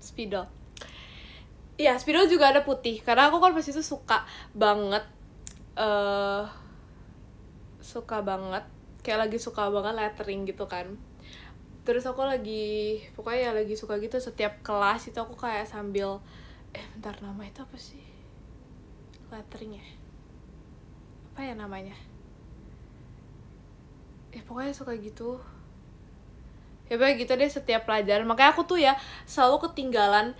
spidol. Iya, spidol juga ada putih. Karena aku kan pas itu suka banget kayak lagi suka banget lettering gitu kan. Terus aku pokoknya lagi suka gitu, setiap kelas itu aku kayak sambil bentar, nama itu apa sih letteringnya, apa ya namanya ya, pokoknya suka gitu ya, kayak gitu deh setiap pelajaran. Makanya aku tuh ya selalu ketinggalan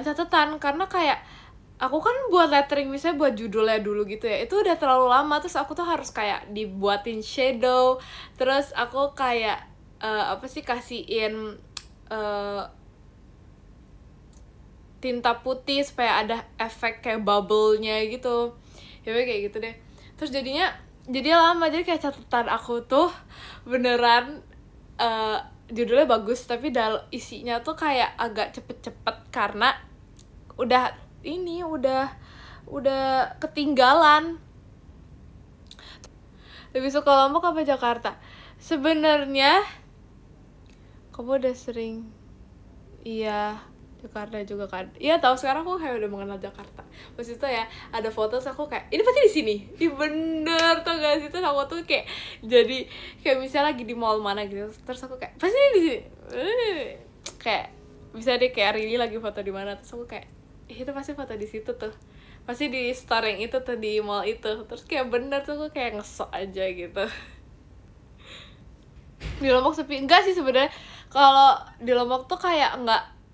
catatan, karena kayak aku kan buat lettering misalnya buat judulnya dulu gitu ya, itu udah terlalu lama, terus aku tuh harus kayak dibuatin shadow, terus aku kayak kasihin tinta putih supaya ada efek kayak bubble-nya gitu ya, kayak gitu deh. Terus jadi lama, jadi kayak catatan aku tuh beneran judulnya bagus, tapi isinya tuh kayak agak cepet-cepet karena udah ketinggalan. Lebih suka Lombok apa Jakarta? Sebenarnya kamu udah sering, iya Jakarta juga kan. Iya, tahu sekarang aku kayak udah mengenal Jakarta. Pas itu ya ada foto, terus aku kayak ini pasti di sini. Ih bener, tau gak sih, terus aku tuh kayak jadi kayak misalnya lagi di mall mana gitu, terus aku kayak pasti di sini. Kayak bisa deh kayak Rini lagi foto di mana, terus aku kayak itu pasti foto di situ tuh. Pasti di store yang itu tuh, di mall itu. Terus kayak bener tuh, aku kayak ngesok aja gitu. Di Lombok sepi enggak sih sebenarnya. Kalau di Lombok tuh kayak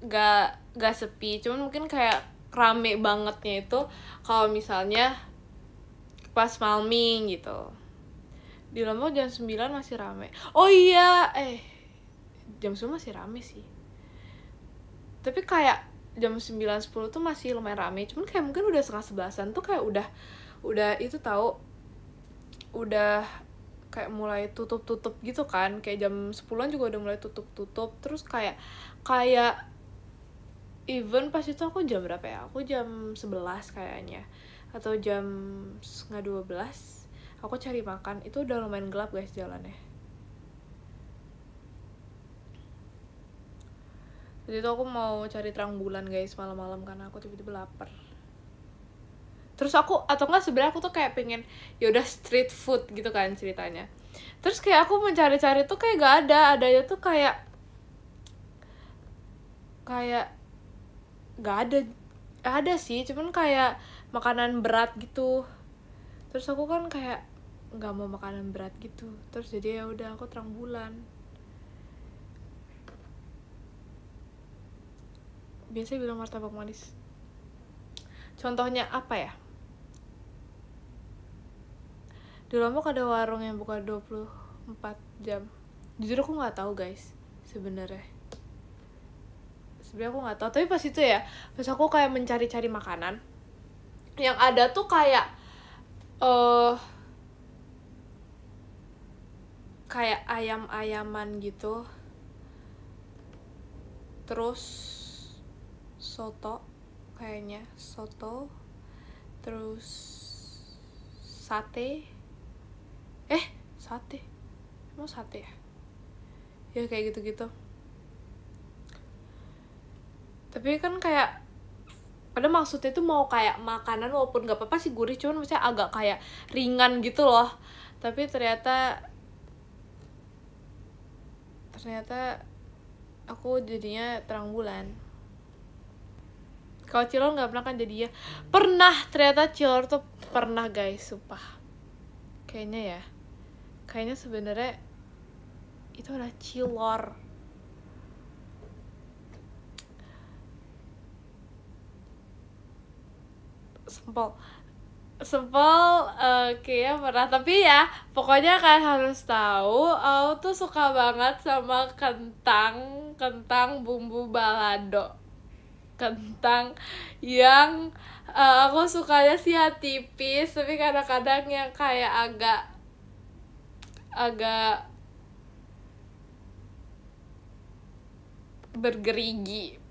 nggak sepi, cuman mungkin kayak rame bangetnya itu kalau misalnya pas Malming gitu. Di Lombok jam 9 masih rame. Oh iya, jam 9 masih rame sih. Tapi kayak jam 9-10 tuh masih lumayan rame, cuman kayak mungkin udah setengah 11-an tuh kayak udah itu tahu, udah kayak mulai tutup gitu kan, kayak jam 10-an juga udah mulai tutup. Terus kayak even pas itu aku jam berapa ya, aku jam 11 kayaknya, atau jam setengah 12 aku cari makan, itu udah lumayan gelap guys jalannya. Jadi itu aku mau cari terang bulan guys malam-malam karena aku tiba-tiba lapar. Terus atau enggak sebenarnya aku tuh kayak pengen yaudah street food gitu kan ceritanya. Terus kayak aku mencari-cari tuh kayak gak adanya tuh kayak gak ada sih, cuman kayak makanan berat gitu. Terus aku kan kayak nggak mau makanan berat gitu, terus jadi ya udah aku terang bulan. Biasanya bilang martabak manis. Contohnya apa ya? Di Lombok ada warung yang buka 24 jam. Jujur aku nggak tahu guys sebenarnya aku nggak tahu. Tapi pas itu ya, pas aku kayak mencari-cari makanan, yang ada tuh kayak kayak ayam-ayaman gitu, terus soto, terus sate emang sate ya kayak gitu-gitu. Tapi kan kayak pada maksudnya tuh mau kayak makanan walaupun nggak apa-apa sih gurih, cuman maksudnya agak kayak ringan gitu loh. Tapi ternyata aku jadinya terang bulan. Kalau Cilor nggak pernah kan jadinya? Pernah, ternyata Cilor tuh pernah guys, sumpah. Kayaknya sebenarnya itu adalah Cilor. Sempol kayak pernah, tapi ya pokoknya kalian harus tahu, aku tuh suka banget sama kentang bumbu balado. Kentang yang aku sukanya sih ya tipis, tapi kadang-kadang yang kayak agak bergerigi.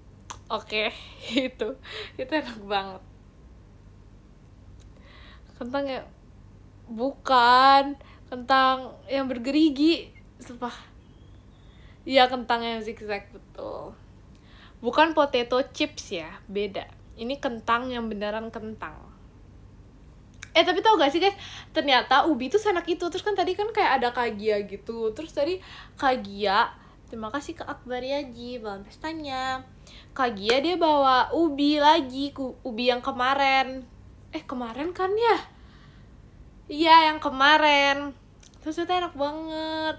Oke, itu enak banget. Kentang ya bukan kentang yang bergerigi, sumpah. Iya, kentang yang zigzag, betul. Bukan potato chips ya, beda. Ini kentang yang beneran kentang. Tapi tau gak sih guys, ternyata ubi tuh senak itu. Terus kan tadi kan kayak ada Kagia gitu. Terus tadi Kagia, terima kasih ke Akbar Yaji bawa pestanya. Kagia dia bawa ubi lagi, ubi yang kemarin. Kemarin kan ya? Iya, yang kemarin. Terus itu enak banget.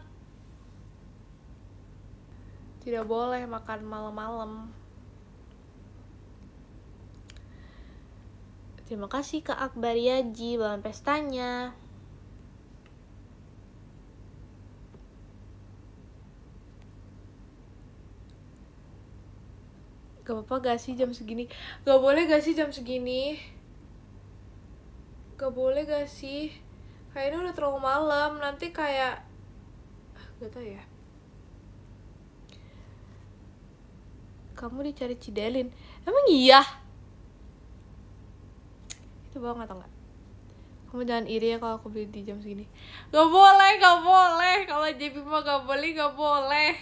Tidak boleh makan malam-malam. Terima kasih ke Akbar Yaji bawa pestanya. Gak apa-apa gak sih jam segini? Gak boleh gak sih jam segini? Gak boleh gak sih? Kayaknya udah terlalu malam. Nanti kayak gak tau ya. Kamu dicari Cidelin. Emang iya? Itu bohong atau enggak? Kamu jangan iri ya kalau aku beli di jam segini. Gak boleh, gak boleh. Kalau JP mah gak boleh, gak boleh.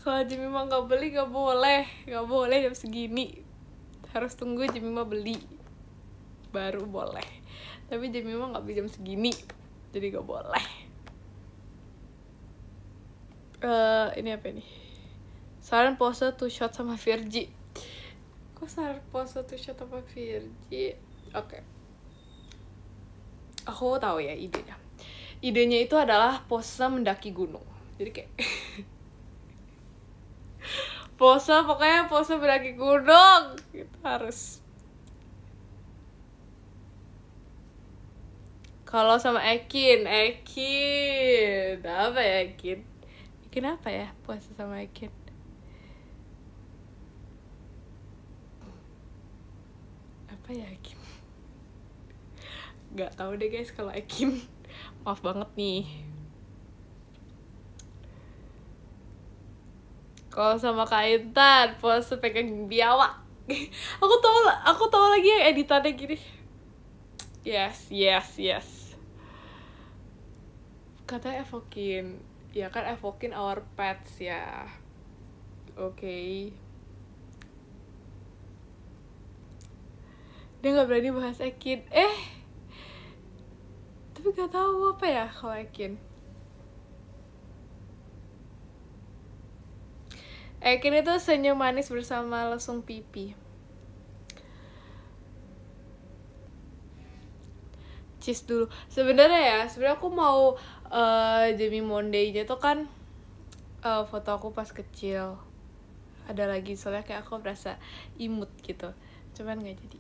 Kalau JP mah gak beli, gak boleh. Gak boleh jam segini. Harus tunggu JP mah beli baru boleh. Tapi JP mah gak beli jam segini, jadi gak boleh. Ini apa ini? Saran pose 2 shot sama Virgi. Kok saran pose 2 shot sama Virgi? Oke. Aku tahu ya idenya. Idenya itu adalah pose mendaki gunung. Jadi kayak pokoknya pose mendaki gunung. Kita harus. Kalau sama Ekin apa ya Ekin? Ekin apa ya puasa sama Ekin? Apa ya Ekin? Gak tahu deh guys kalau Ekin. Maaf banget nih. Kalau sama Kak Intan puasa pegang biawak. aku tahu lagi yang editannya gini. Yes. Katanya evokin. Ya kan evokin our pets ya. Oke. Dia gak berani bahas Ekin. Tapi gak tahu apa ya kalau Ekin. Ekin itu senyum manis bersama lesung pipi. Cheese dulu. Sebenarnya aku mau Jamie Monday-nya tuh kan foto aku pas kecil. Ada lagi soalnya kayak aku merasa imut gitu. Cuman nggak jadi.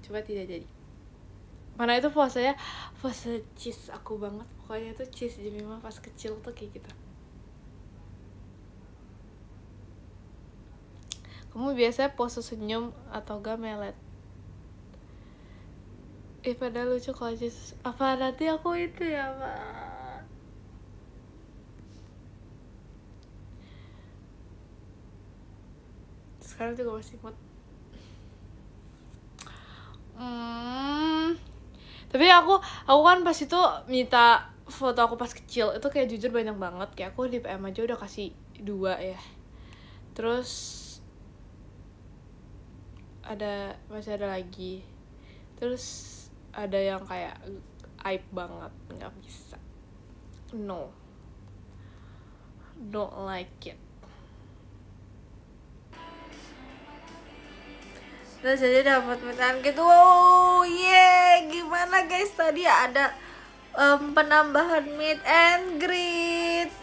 Coba tidak jadi. Mana itu posenya pose cheese aku banget. Pokoknya tuh cheese Jamie mah pas kecil tuh kayak gitu. Kamu biasanya pose senyum atau gak melet? Padahal lucu kalau cheese. Apa nanti aku itu ya Pak? Sekarang juga masih mood. Tapi aku kan pas itu minta foto aku pas kecil itu kayak jujur banyak banget. Kayak aku di PM aja udah kasih 2 ya. Terus masih ada lagi. Terus ada yang kayak aib banget, nggak bisa. No, don't like it. Terus jadi dapat meetan gitu. Oh yeah, gimana guys, tadi ada penambahan meet and greet.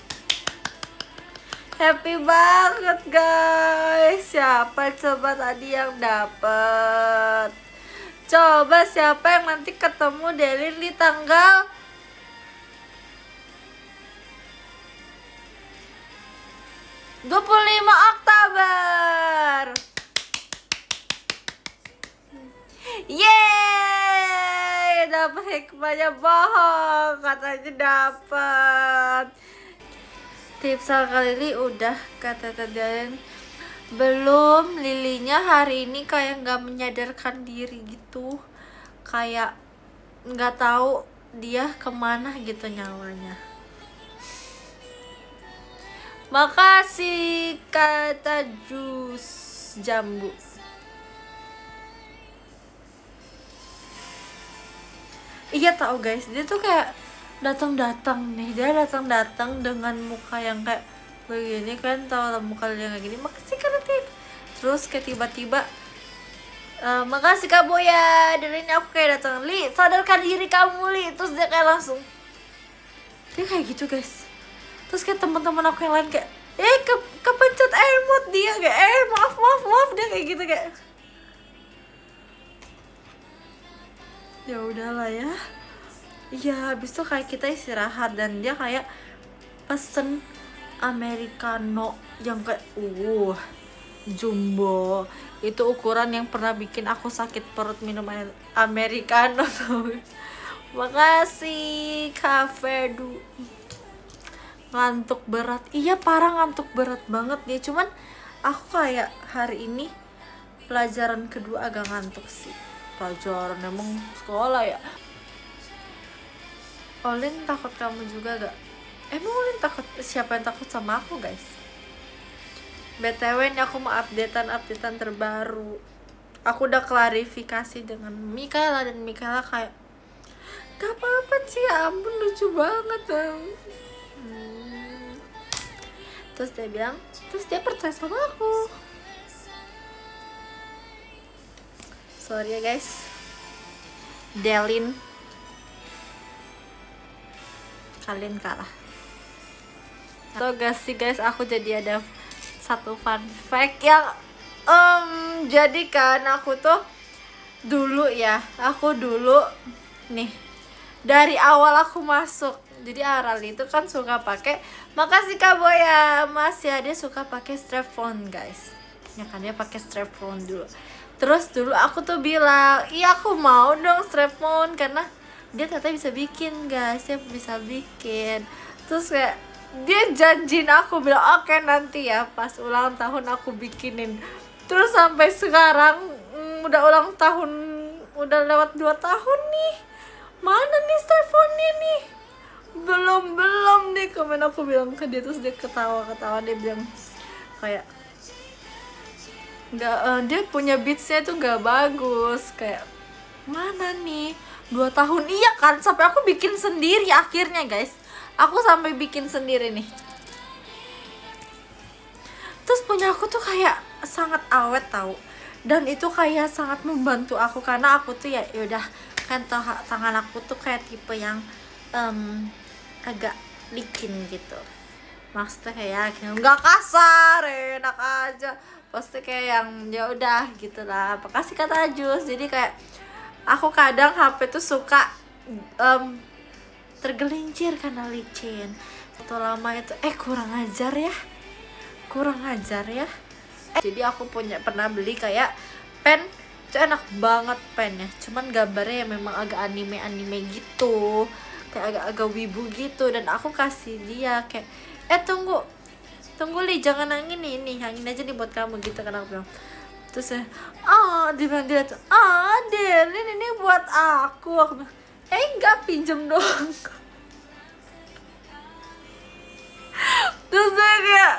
Happy banget guys. Siapa coba tadi yang dapet? Coba siapa yang nanti ketemu Delin di tanggal 25 Oktober. Yeay, dapat hikmahnya bohong, katanya dapat. Tips kali ini udah kata Delin. Belum, Lilinya hari ini kayak nggak menyadarkan diri gitu, kayak nggak tahu dia kemana gitu nyawanya. Makasih kata jus jambu. Iya tahu guys, dia tuh kayak datang-datang nih, dia datang-datang dengan muka yang kayak begini kan, tau lah muka dia kayak gini. Makasih Kak Latif. Terus kayak tiba-tiba makasih Kak Boya, dari ini aku kayak datang, Li sadarkan diri kamu Li. Terus dia kayak langsung dia kayak gitu guys. Terus kayak teman-teman aku yang lain kayak kepencet emot, dia kayak maaf dia kayak gitu kayak ya udahlah ya. Iya, habis itu kayak kita istirahat dan dia kayak pesen americano yang kayak jumbo. Itu ukuran yang pernah bikin aku sakit perut minum americano tuh. Makasih Cafe Du. Ngantuk berat. Iya parah, ngantuk berat banget dia. Cuman aku kayak hari ini pelajaran kedua agak ngantuk sih. Pelajaran emang sekolah ya. Olin takut kamu juga gak? Emang Olin takut? Siapa yang takut sama aku guys? BTW ini aku mau updatean terbaru. Aku udah klarifikasi dengan Mikaela dan Mikaela kayak gak apa-apa sih, ya ampun lucu banget Terus dia bilang, terus dia percaya sama aku. Sorry ya guys, Delin, kalian kalah. Atau gak sih guys, aku jadi ada satu fun fact yang jadi kan aku tuh dulu nih dari awal aku masuk, jadi Aral itu kan suka pakai, makasih Kak Boya, Mas ya, dia suka pakai strap phone guys. Ya kan dia pakai strap phone dulu. Terus dulu aku tuh bilang, iya aku mau dong strap phone karena dia ternyata bisa bikin guys, dia bisa bikin. Terus kayak dia janjiin aku bilang oke, nanti ya pas ulang tahun aku bikinin. Terus sampai sekarang udah ulang tahun, udah lewat 2 tahun nih, mana nih strap phone-nya nih? Belum nih, komen aku bilang ke dia. Terus dia ketawa, dia bilang kayak nggak, dia punya beatsnya tuh nggak bagus. Kayak mana nih 2 tahun, iya kan, sampai aku bikin sendiri akhirnya guys. Aku sampai bikin sendiri nih. Terus punya aku tuh kayak sangat awet tahu, dan itu kayak sangat membantu aku karena aku tuh ya udah kan tangan aku tuh kayak tipe yang agak licin gitu. Maksudnya kayak nggak kasar, enak aja. Pasti kayak yang ya udah gitulah. Makasih kata Jus. Jadi kayak aku kadang HP tuh suka tergelincir karena licin. Foto lama itu kurang ajar ya. Jadi aku pernah beli kayak pen, itu enak banget pennya. Cuman gambarnya ya memang agak anime gitu, kayak agak wibu gitu. Dan aku kasih dia kayak tunggu Li, jangan yang ini aja nih buat kamu gitu kan aku bilang. Terus dia bilang Delin ini buat aku bilang enggak, pinjem doang. Terus saya kayak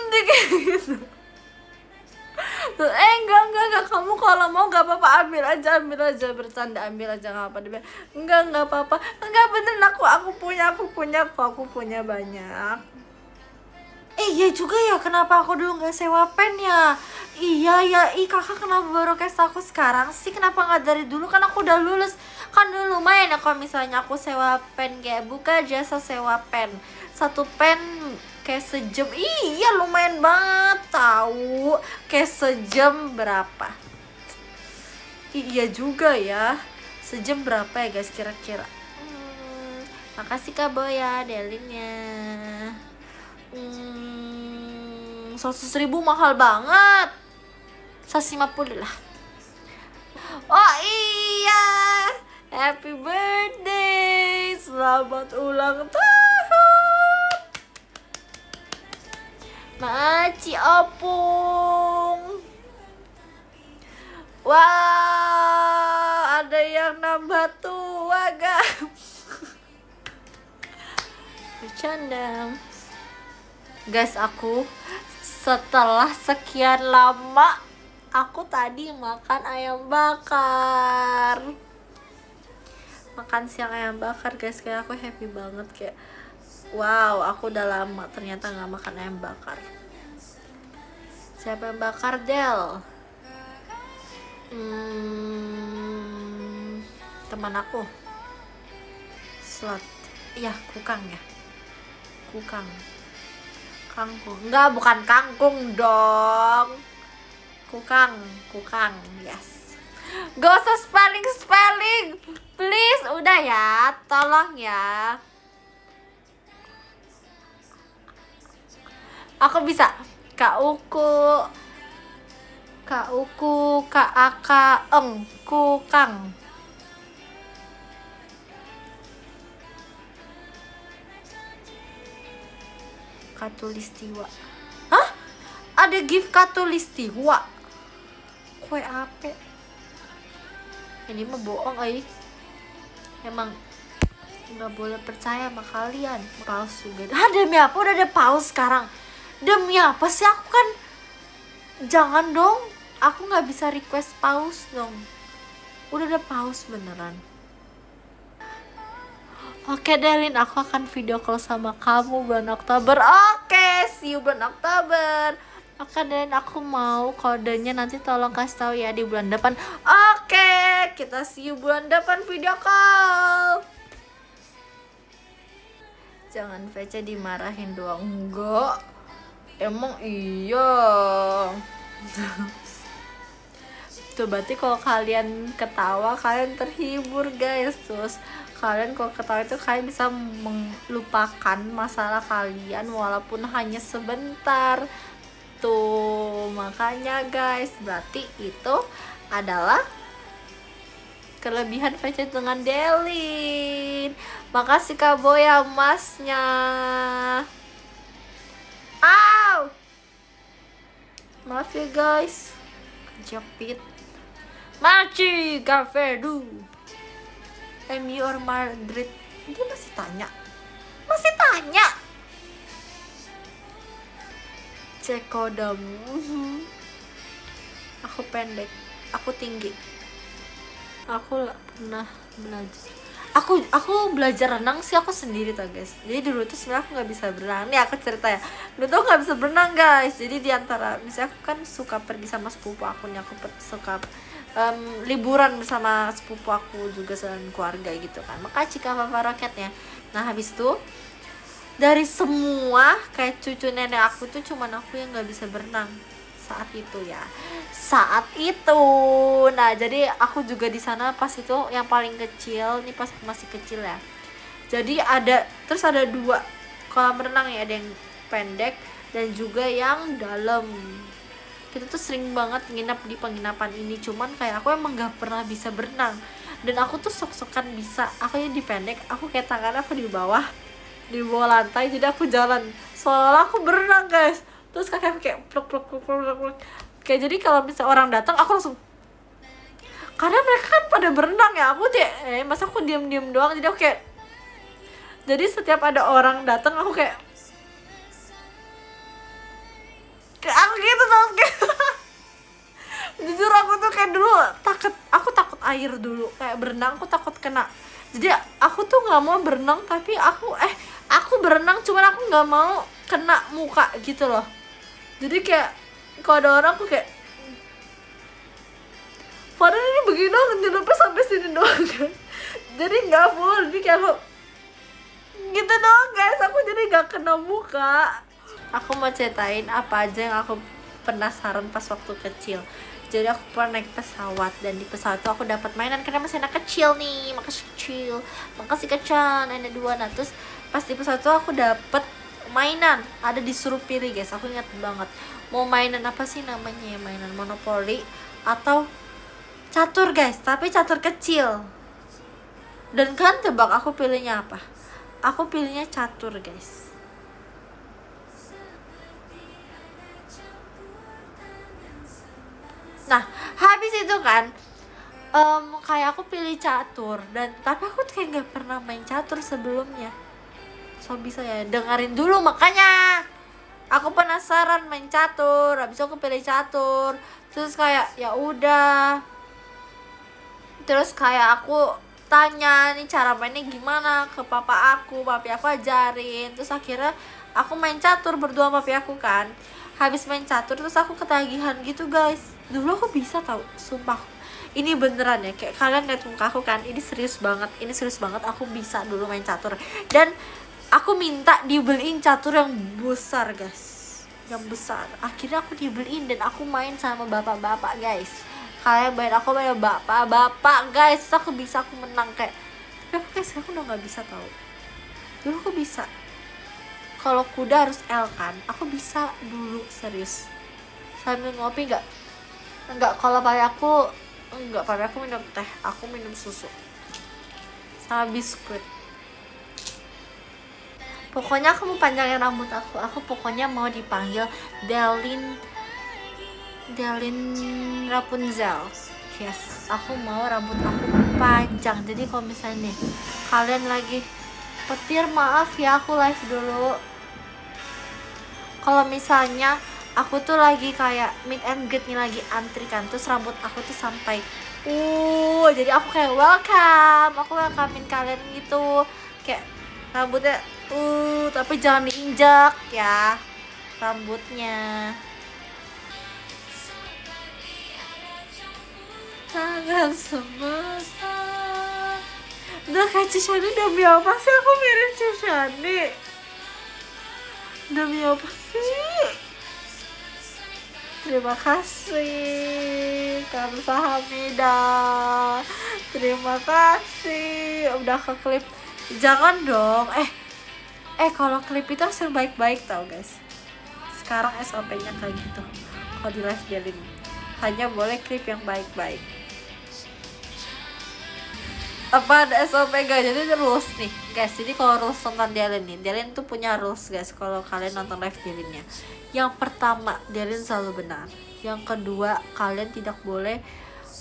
dia kayak gitu. Terus, enggak, kamu kalau mau gak apa-apa, ambil aja, bercanda, ambil aja, gak apa. Dia bilang, enggak apa-apa, enggak beneran, aku punya banyak. Iya juga ya, kenapa aku dulu gak sewa pen ya? Iya ya, kakak kenapa baru kasih aku sekarang sih? Kenapa gak dari dulu? Kan aku udah lulus. Kan dulu lumayan ya kalau misalnya aku sewa pen, kayak buka jasa sewa pen. 1 pen kayak sejam. Iya lumayan banget tahu. Kayak sejam berapa? Iya juga ya, sejam berapa ya guys kira-kira? Makasih Kak Boya, Delinnya. 100.000 mahal banget. 150 lah. Oh iya, happy birthday, selamat ulang tahun Maci Opung. Wow, ada yang nambah tua guys. Bercanda. Guys, aku setelah sekian lama aku tadi makan ayam bakar. Makan siang ayam bakar guys, kayak aku happy banget, kayak wow, aku udah lama ternyata nggak makan ayam bakar. Siapa yang bakar, Del? Teman aku. Slot. Iya, Kukang ya. Kukang. Kangkung. Enggak, bukan kangkung dong. Kukang, yes. Gak usah spelling, please, udah ya, tolong ya. Aku bisa kauku, kaaka, kukang. Katulistiwa. Hah? Ada gift katulistiwa? Kue apa? Ini mah bohong, emang nggak boleh percaya sama kalian. Paus juga. Demi apa udah ada paus sekarang? Demi apa sih? Aku kan jangan dong, aku nggak bisa request paus dong. Udah ada paus beneran. Oke Delin, aku akan video call sama kamu bulan Oktober. Oke, see you bulan Oktober. Oke Delin, aku mau kodenya nanti tolong kasih tahu ya di bulan depan. Oke, kita see you bulan depan video call. Jangan VC dimarahin doang. Enggak, emang iya. Tuh berarti kalau kalian ketawa kalian terhibur guys. Terus kalian kalau ketawa itu kalian bisa melupakan masalah kalian walaupun hanya sebentar. Tuh makanya guys, berarti itu adalah kelebihan VC dengan Delin. Makasih Kak Boya emasnya. Au, maaf ya guys, kejepit. Maci Gavedu, MU or Madrid? Dia masih tanya. Cekodam. Aku pendek, aku tinggi. Aku pernah belajar. Aku belajar renang sih aku sendiri tuh guys. Jadi dulu tuh sebenarnya aku nggak bisa berenang. Nih aku cerita ya. Dulu tuh nggak bisa berenang guys. Jadi diantara misalnya aku kan suka pergi sama sepupu aku nih, aku suka liburan bersama sepupu aku juga dan keluarga gitu kan. Makanya Cika Papa Roketnya. Nah habis itu dari semua kayak cucu nenek aku tuh cuman aku yang nggak bisa berenang saat itu ya. Nah jadi aku juga di sana pas itu yang paling kecil. Ini pas aku masih kecil ya. Jadi ada dua kolam renang ya, ada yang pendek dan juga yang dalam. Kita tuh sering banget nginep di penginapan ini, cuman kayak aku emang gak pernah bisa berenang. Dan aku tuh sok-sokan bisa, aku yang di pendek, aku kayak tangan aku di bawah lantai, jadi aku jalan seolah aku berenang guys. Terus kaki aku kayak pluk. Kayak jadi kalau misalnya orang datang aku langsung, karena mereka kan pada berenang ya, aku masa aku diem doang. Jadi aku kayak, jadi setiap ada orang datang aku kayak aku gitu terus kayak jujur aku tuh kayak dulu aku takut air dulu, kayak berenang aku takut kena. Jadi aku tuh nggak mau berenang, tapi aku berenang cuman aku nggak mau kena muka gitu loh. Jadi kayak kalau ada orang aku kayak, padahal ini begini doang, nyelupnya sampai sini doang guys. Jadi nggak full, jadi kayak aku gitu doang guys, aku jadi nggak kena muka. Aku mau ceritain apa aja yang aku penasaran pas waktu kecil. Jadi aku pernah naik pesawat, dan di pesawat itu aku dapat mainan karena masih anak kecil nih. Makasih Kacan, ada 2. Nah terus pas di pesawat itu aku dapat mainan, ada disuruh pilih guys. Aku ingat banget mau mainan apa sih namanya ya, mainan monopoli atau catur guys, tapi catur kecil. Dan kan tebak aku pilihnya apa? Aku pilihnya catur guys. Nah habis itu kan kayak aku pilih catur, dan tapi aku tuh kayak nggak pernah main catur sebelumnya. So bisa ya dengerin dulu makanya. Aku penasaran main catur, habis itu aku pilih catur. Terus kayak ya udah. Terus kayak aku tanya nih cara mainnya gimana ke papa aku, papi aku ajarin. Terus akhirnya aku main catur berdua sama papi aku kan. Habis main catur terus aku ketagihan gitu guys. Dulu aku bisa tau, sumpah. Ini beneran ya, kayak kalian lihat muka aku kan, ini serius banget, aku bisa dulu main catur. Dan aku minta dibeliin catur yang besar guys, yang besar. Akhirnya aku dibeliin dan aku main sama bapak-bapak guys. Kalian bayar aku bayar bapak-bapak guys, terus aku bisa, aku menang kayak. Tapi guys aku udah nggak bisa tau. Dulu aku bisa. Kalau kuda harus L kan, aku bisa dulu serius. Sambil ngopi nggak kalau pakai aku enggak, pakai aku minum teh, aku minum susu sama biskuit. Pokoknya aku mau panjangin rambut aku pokoknya mau dipanggil Delin Rapunzel. Yes, aku mau rambut aku panjang. Jadi kalau misalnya nih kalian lagi petir, maaf ya aku live dulu. Kalau misalnya aku tuh lagi kayak meet and greet nih, lagi antri kan, terus rambut aku tuh sampai jadi aku kayak aku welcomein kalian gitu, kayak rambutnya tapi jangan diinjak ya rambutnya. Tangan semesta. Udah kayak Cishani, demi apa sih aku mirip Cishani? Demi apa sih? Terima kasih Kamsahamnida. Terima kasih udah ke klip. Jangan dong. Kalau klip itu harus yang baik-baik tau guys. Sekarang SOP-nya kayak gitu. Kalau di live Delin hanya boleh klip yang baik-baik. Apa ada SOP guys? Jadi rules nih guys. Jadi kalau rules nonton Delin nih, Delin tuh punya rules guys. Kalau kalian nonton live Delinnya, yang pertama Delin selalu benar. Yang kedua, kalian tidak boleh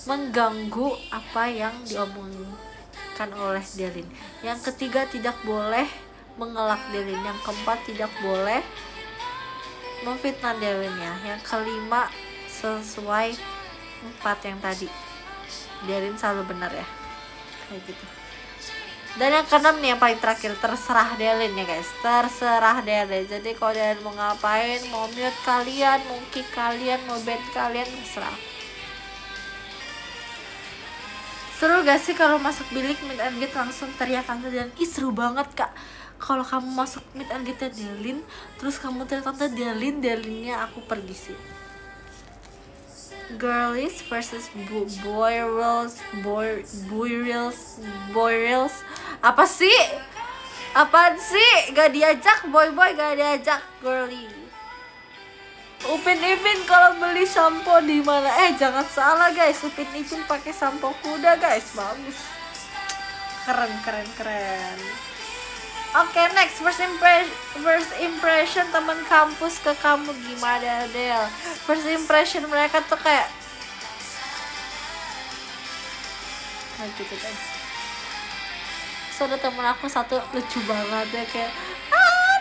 mengganggu apa yang diomongkan oleh Delin. Yang ketiga, tidak boleh mengelak Delin. Yang keempat, tidak boleh memfitnah Delin ya. Yang kelima, sesuai 4 yang tadi, Delin selalu benar ya, kayak gitu. Dan yang keenam nih yang paling terakhir, terserah Delin ya guys, terserah Delin. Jadi kalau Delin mau ngapain, mau mute kalian, mau kick kalian, mau ban kalian, terserah. Seru gak sih kalau masuk bilik meet and greet langsung teriak tante Delin? Ih seru banget kak. Kalau kamu masuk meet and greet Delin, terus kamu teriak tante Delin, Delinnya aku pergi sih. Girlies versus boys. Apa sih? Apaan sih? Gak diajak boy gak diajak girly. Upin Ipin kalau beli sampo di mana? Jangan salah guys, Upin Ipin pakai sampo kuda guys, bagus. Keren. Oke, next first impression teman kampus ke kamu gimana Del? First impression mereka tuh kayak gitu guys. So ada temen aku satu lucu banget ya, kayak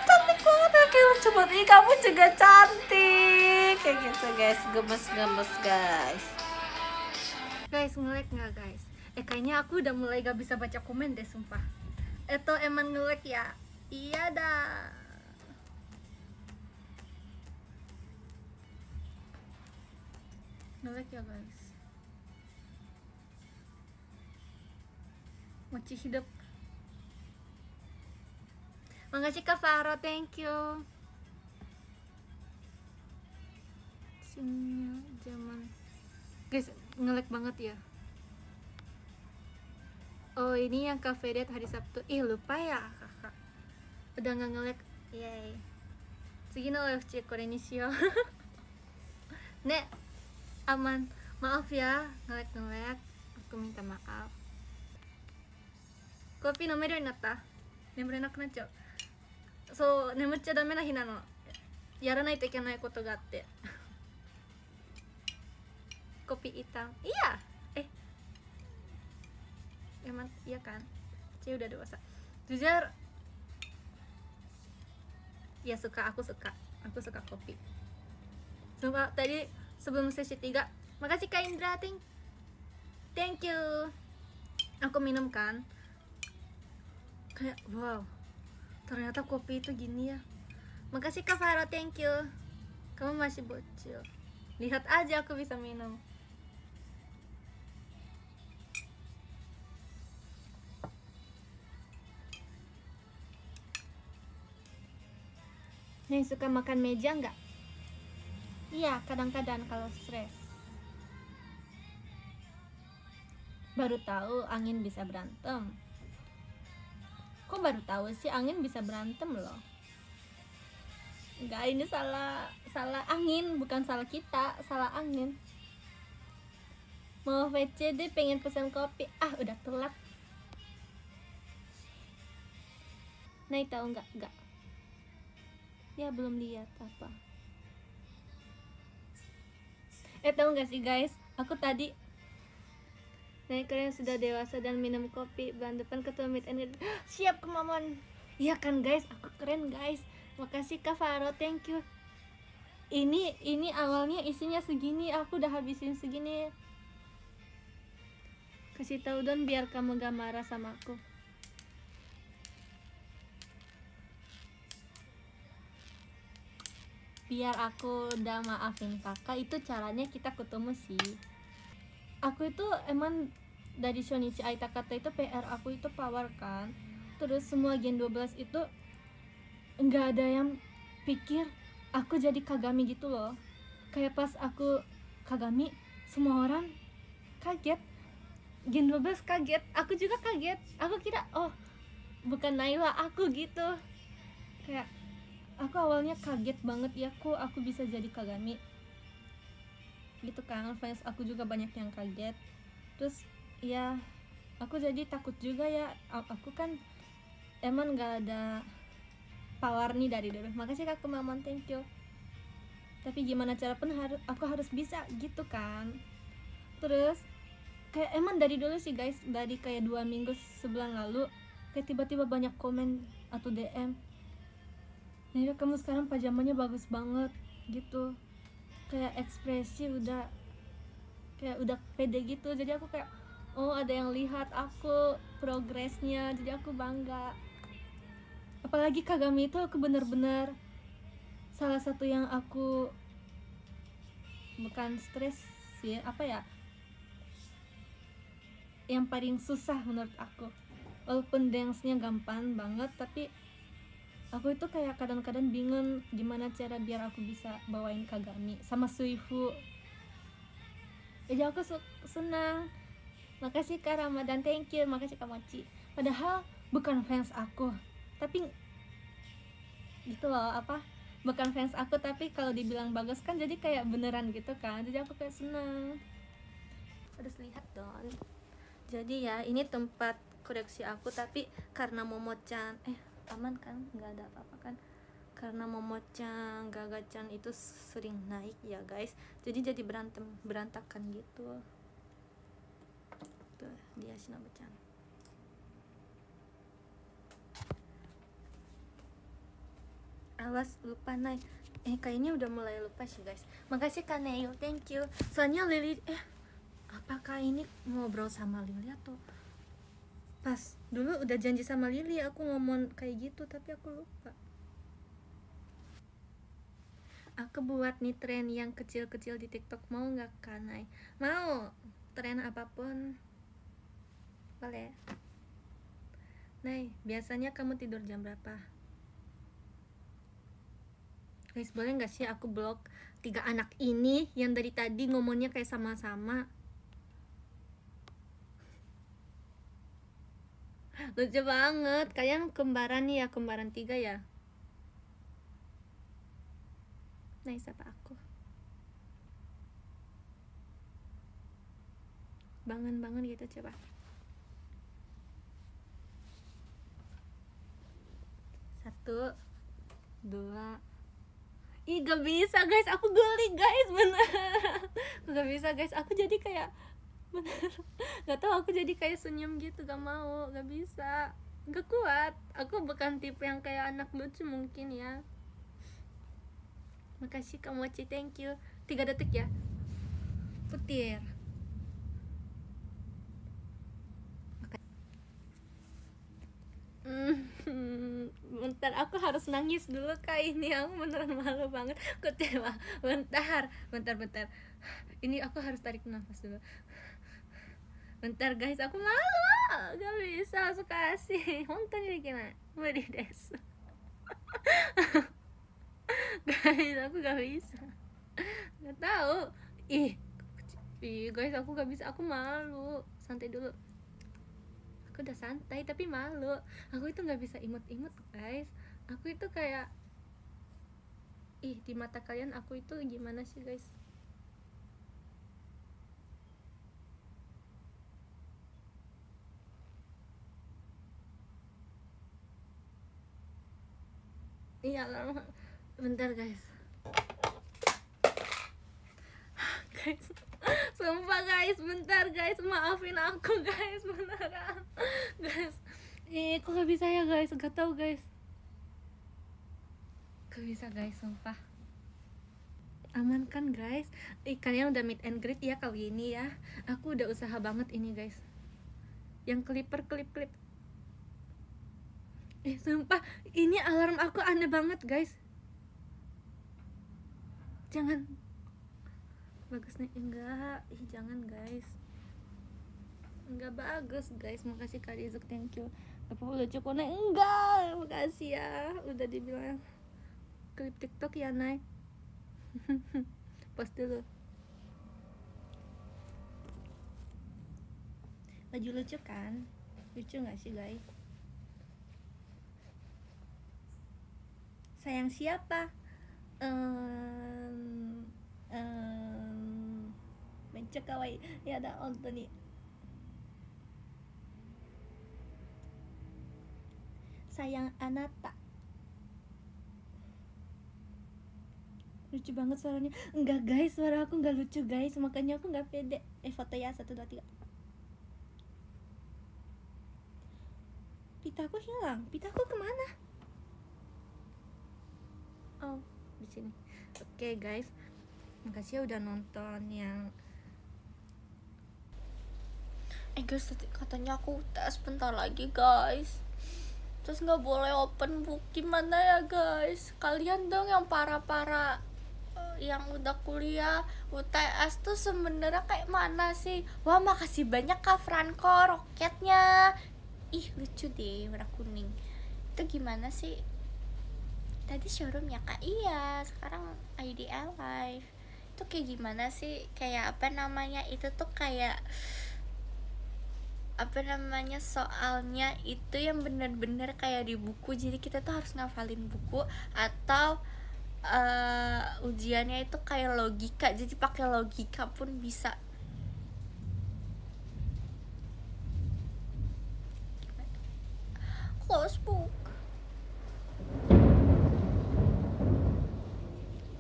cantik banget ya, kayak lucu banget. Ih kamu juga cantik, kayak gitu guys, gemes guys. Guys nge-lag nggak guys? Kayaknya aku udah mulai gak bisa baca komen deh sumpah. Itu emang nge-lag ya? Iya dah. Nge-lag ya guys. Mochi hidup. Makasih Kak Faro, thank you. Sini zaman. Guys, nge-lag banget ya. Oh ini yang cafe date hari Sabtu. Lupa ya kakak. Udah gak nge-lag. Yay. Tsugi no live check kore ni shiyou. Ne, aman. Maaf ya, nge-lag. Aku minta maaf. Kopi nomeru ni natta. Nemurenaku naccau. So, nemurccha dame na hi nano. Yaranai to ikenai koto ga atte. Kopi hitam. Iya. Emang iya kan, Cie udah dewasa. Jujur ya suka, aku suka Aku suka kopi. Coba tadi sebelum sesi 3, makasih Kak Indra, thank you. Aku minum kan, kayak wow, ternyata kopi itu gini ya. Makasih Kak Faro, thank you. Kamu masih bocil. Lihat aja aku bisa minum. Nih, suka makan meja nggak? Iya, kadang-kadang kalau stres. Baru tahu angin bisa berantem. Kok baru tahu sih angin bisa berantem loh? Enggak, ini salah angin, bukan salah kita, salah angin. Mau VC deh, pengen pesan kopi. Ah, udah telat. Nah, tahu nggak? Ya belum lihat apa. Tahu nggak sih guys? Aku tadi kalian sudah dewasa dan minum kopi bulan depan ketua meet and greet. Siap kemamon. Iya kan guys, aku keren guys. Makasih Kak Faro, thank you. Ini awalnya isinya segini, aku udah habisin segini. Kasih tahu Don biar kamu gak marah sama aku. Biar aku udah maafin kakak, itu caranya kita ketemu sih. Aku itu emang dari Shonichi Aita kata itu PR aku itu power kan. Terus semua Gen 12 itu nggak ada yang pikir aku jadi Kagami gitu loh. Kayak pas aku Kagami, semua orang kaget. Gen 12 kaget, aku juga kaget. Aku kira oh bukan Naila aku gitu. Kayak aku awalnya kaget banget ya, kok aku bisa jadi Kagami gitu kan. Fans aku juga banyak yang kaget. Terus ya aku jadi takut juga ya, aku kan emang gak ada power nih dari dulu. Makasih Kak Kemamon, thank you. Tapi gimana cara pun aku harus bisa gitu kan. Terus kayak emang dari dulu sih guys, dari kayak 2 minggu sebulan lalu, kayak tiba-tiba banyak komen atau DM, Naila kamu sekarang pajamannya bagus banget gitu. Kayak ekspresi udah pede gitu. Jadi aku kayak oh ada yang lihat aku progresnya, jadi aku bangga. Apalagi Kagami itu aku bener-bener salah satu yang aku bukan stres sih, apa ya, yang paling susah menurut aku. Walaupun dance-nya gampang banget, tapi aku itu kayak kadang-kadang bingung gimana cara biar aku bisa bawain Kagami sama Suifu. Jadi aku senang. Makasih Kak Ramadan, thank you. Makasih Kak Mochi. Padahal bukan fans aku, tapi gitu loh, apa, bukan fans aku, tapi kalau dibilang bagus kan jadi kayak beneran gitu kan. Jadi aku kayak senang. Harus lihat dong. Jadi ya ini tempat koleksi aku, tapi karena Momo-chan aman kan, nggak ada apa-apa kan, karena Momo-chan Gaga-chan itu sering naik ya guys, jadi berantakan gitu. Tuh dia Shinobu-chan. Awas lupa naik. Kayaknya udah mulai lupa sih guys. Makasih Kaneo, thank you. Soalnya Lily apakah ini ngobrol sama Lily atau pas dulu udah janji sama Lily aku ngomong kayak gitu, tapi aku lupa. Aku buat nih tren yang kecil-kecil di TikTok, mau nggak Kanai? Mau, tren apapun boleh. Nay, biasanya kamu tidur jam berapa? Guys, boleh nggak sih aku blok 3 anak ini yang dari tadi ngomongnya kayak sama-sama? Lucu banget, kalian kembaran nih ya, kembaran 3 ya. Nah, siapa aku? Bangun gitu coba. 1, 2. Ih, gak bisa guys, aku geli guys, bener. Gak bisa guys, aku jadi kayak bener, gak tau, aku jadi kayak senyum gitu, gak mau, gak bisa, gak kuat. Aku bukan tipe yang kayak anak lucu mungkin ya. Makasih Kak Mochi, thank you. 3 detik ya. Petir. Bentar, aku harus nangis dulu Kak, ini aku beneran malu banget. Kecewa. Bentar. Ini aku harus tarik nafas dulu. Bentar guys, aku malu. Gak bisa, suka sih. Honton dekinai. Muri desu. Guys, aku gak bisa. Gak tahu. Ih guys, aku gak bisa, aku malu. Santai dulu. Aku udah santai tapi malu. Aku itu nggak bisa imut-imut guys. Aku itu kayak di mata kalian aku itu gimana sih guys? Iya lama. Bentar guys. Guys, sumpah guys, bentar guys, maafin aku guys, beneran guys. Kok gak bisa ya guys, gak tau guys, gak bisa guys, sumpah. Aman kan guys? Kalian udah meet and greet ya kali ini ya. Aku udah usaha banget ini guys. Yang klip. Sumpah, ini alarm aku aneh banget guys. Jangan. Bagus nih, enggak, jangan guys, enggak bagus guys. Makasih Kak Rizuk, thank you. Apa udah cukup naik? Enggak, makasih ya udah dibilang klip TikTok ya naik. Post dulu baju lucu kan, lucu nggak sih guys? Sayang siapa? Mencak kawaii ya da, honton ni. Sayang anata. Lucu banget suaranya. Enggak guys, suara aku nggak lucu guys, makanya aku nggak pede. Foto ya, 1, 2, 3. Pitaku hilang. Pitaku kemana? Oh, di sini. Oke guys, makasih ya udah nonton yang Guys, katanya aku tes bentar lagi guys, terus nggak boleh open book. Gimana ya guys? Kalian dong yang para yang udah kuliah UTS tuh sebenarnya kayak mana sih? Wah, makasih banyak Kak Franco roketnya. Ih, lucu deh, warna kuning. Itu gimana sih? Tadi showroom ya Kak? Iya, sekarang IDL Live. Itu kayak gimana sih? Kayak apa namanya? Itu tuh kayak soalnya itu yang bener-bener kayak di buku, jadi kita tuh harus ngafalin buku, atau ujiannya itu kayak logika, jadi pakai logika pun bisa. Close book.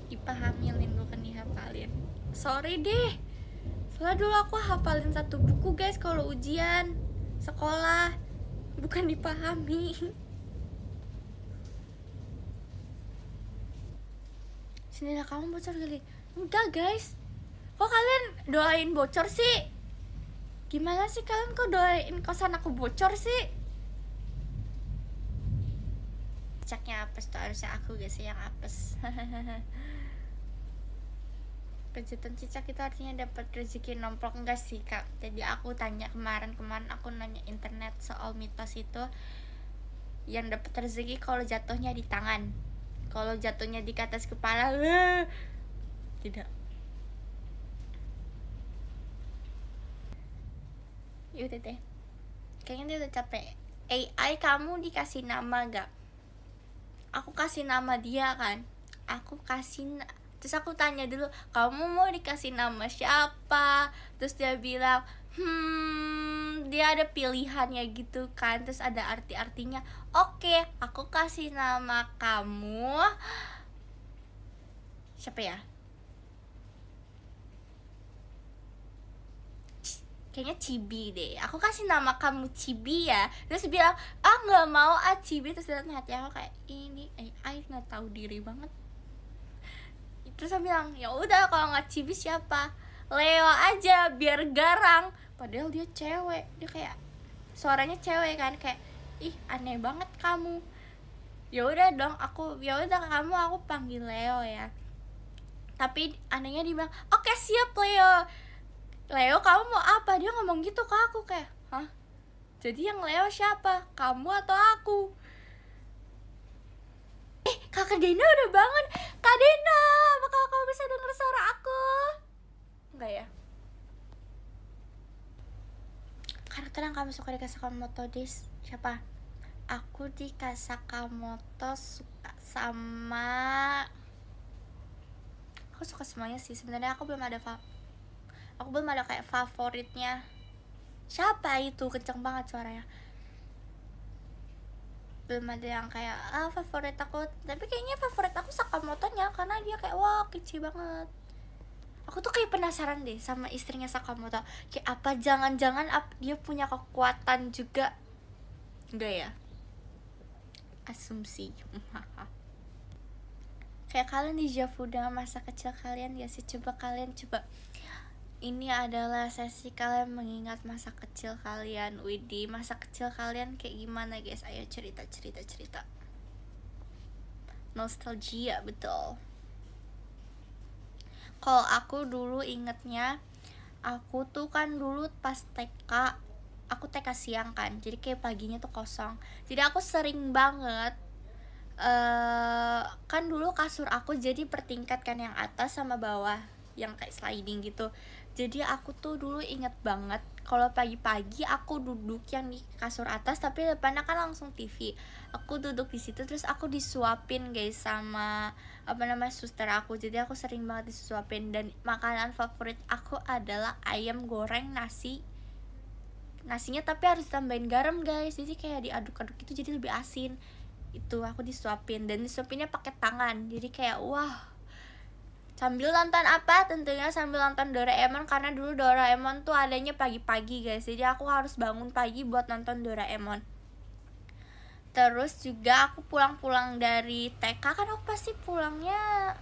Dipahamilin, bukan dihafalin. Sorry deh, soalnya dulu aku hafalin 1 buku guys kalau ujian sekolah, bukan dipahami. Sendiri kamu bocor kali? Enggak guys, kok kalian doain bocor sih? Gimana sih kalian kok doain kosan aku bocor sih? Cicaknya apes tuh, harusnya aku guys yang apes. Kejutan cicak itu artinya dapat rezeki nomplok. Enggak sih Kak, jadi aku tanya kemarin aku nanya internet soal mitos itu, yang dapat rezeki kalau jatuhnya di tangan, kalau jatuhnya di atas kepala tidak. Yaudah deh, kayaknya dia udah capek. AI kamu dikasih nama gak? Aku kasih nama dia kan, terus aku tanya dulu, kamu mau dikasih nama siapa? Terus dia bilang, dia ada pilihannya gitu kan, terus ada arti-artinya. Oke, aku kasih nama kamu siapa ya? Kayaknya Cibi deh. Aku kasih nama kamu Cibi ya. Terus dia bilang, nggak mau Cibi. Terus dalam hati aku kayak, ini AI nggak tahu diri banget. Terus saya bilang, ya udah kalau nggak Cibis siapa, Leo aja biar garang. Padahal dia cewek, dia kayak suaranya cewek kan, kayak ih aneh banget kamu. Ya udah dong, ya udah kamu aku panggil Leo ya. Tapi anehnya dia bilang, oke siap Leo. Leo kamu mau apa? Dia ngomong gitu ke aku kayak, hah? Jadi yang Leo siapa? Kamu atau aku? Kakak Dena udah bangun. Kak Dena, apakah kamu bisa dengar suara aku? Enggak ya? Karakter yang kamu suka di Kasakamoto Days siapa? Aku di Kasakamoto suka sama, aku suka semuanya sih sebenarnya. Aku belum ada kayak favoritnya. Siapa itu? Kenceng banget suaranya. Belum ada yang kayak favorit aku. Tapi kayaknya favorit aku Sakamoto-nya, karena dia kayak wah kece banget. Aku tuh kayak penasaran deh sama istrinya Sakamoto. Kayak apa jangan-jangan dia punya kekuatan juga? Enggak ya? Asumsi. Kayak kalian dijawab dengan masa kecil kalian ya sih. Coba ini adalah sesi kalian mengingat masa kecil kalian. Widih, masa kecil kalian kayak gimana guys? Ayo cerita. Nostalgia betul. Kalau aku dulu ingetnya, aku tuh kan dulu pas TK, aku TK siang kan, jadi kayak paginya tuh kosong. Jadi aku sering banget kan dulu kasur aku jadi bertingkat kan, yang atas sama bawah, yang kayak sliding gitu. Jadi aku tuh dulu inget banget kalau pagi-pagi aku duduk yang di kasur atas, tapi depannya kan langsung TV. Aku duduk di situ, terus aku disuapin guys sama suster aku. Jadi aku sering banget disuapin, dan makanan favorit aku adalah ayam goreng nasinya tapi harus tambahin garam guys. Jadi kayak diaduk-aduk gitu, jadi lebih asin. Itu aku disuapin, dan disuapinnya pakai tangan. Jadi kayak wah. Sambil nonton apa? Tentunya sambil nonton Doraemon, karena dulu Doraemon tuh adanya pagi-pagi guys. Jadi aku harus bangun pagi buat nonton Doraemon. Terus juga aku pulang dari TK kan, aku pasti pulangnya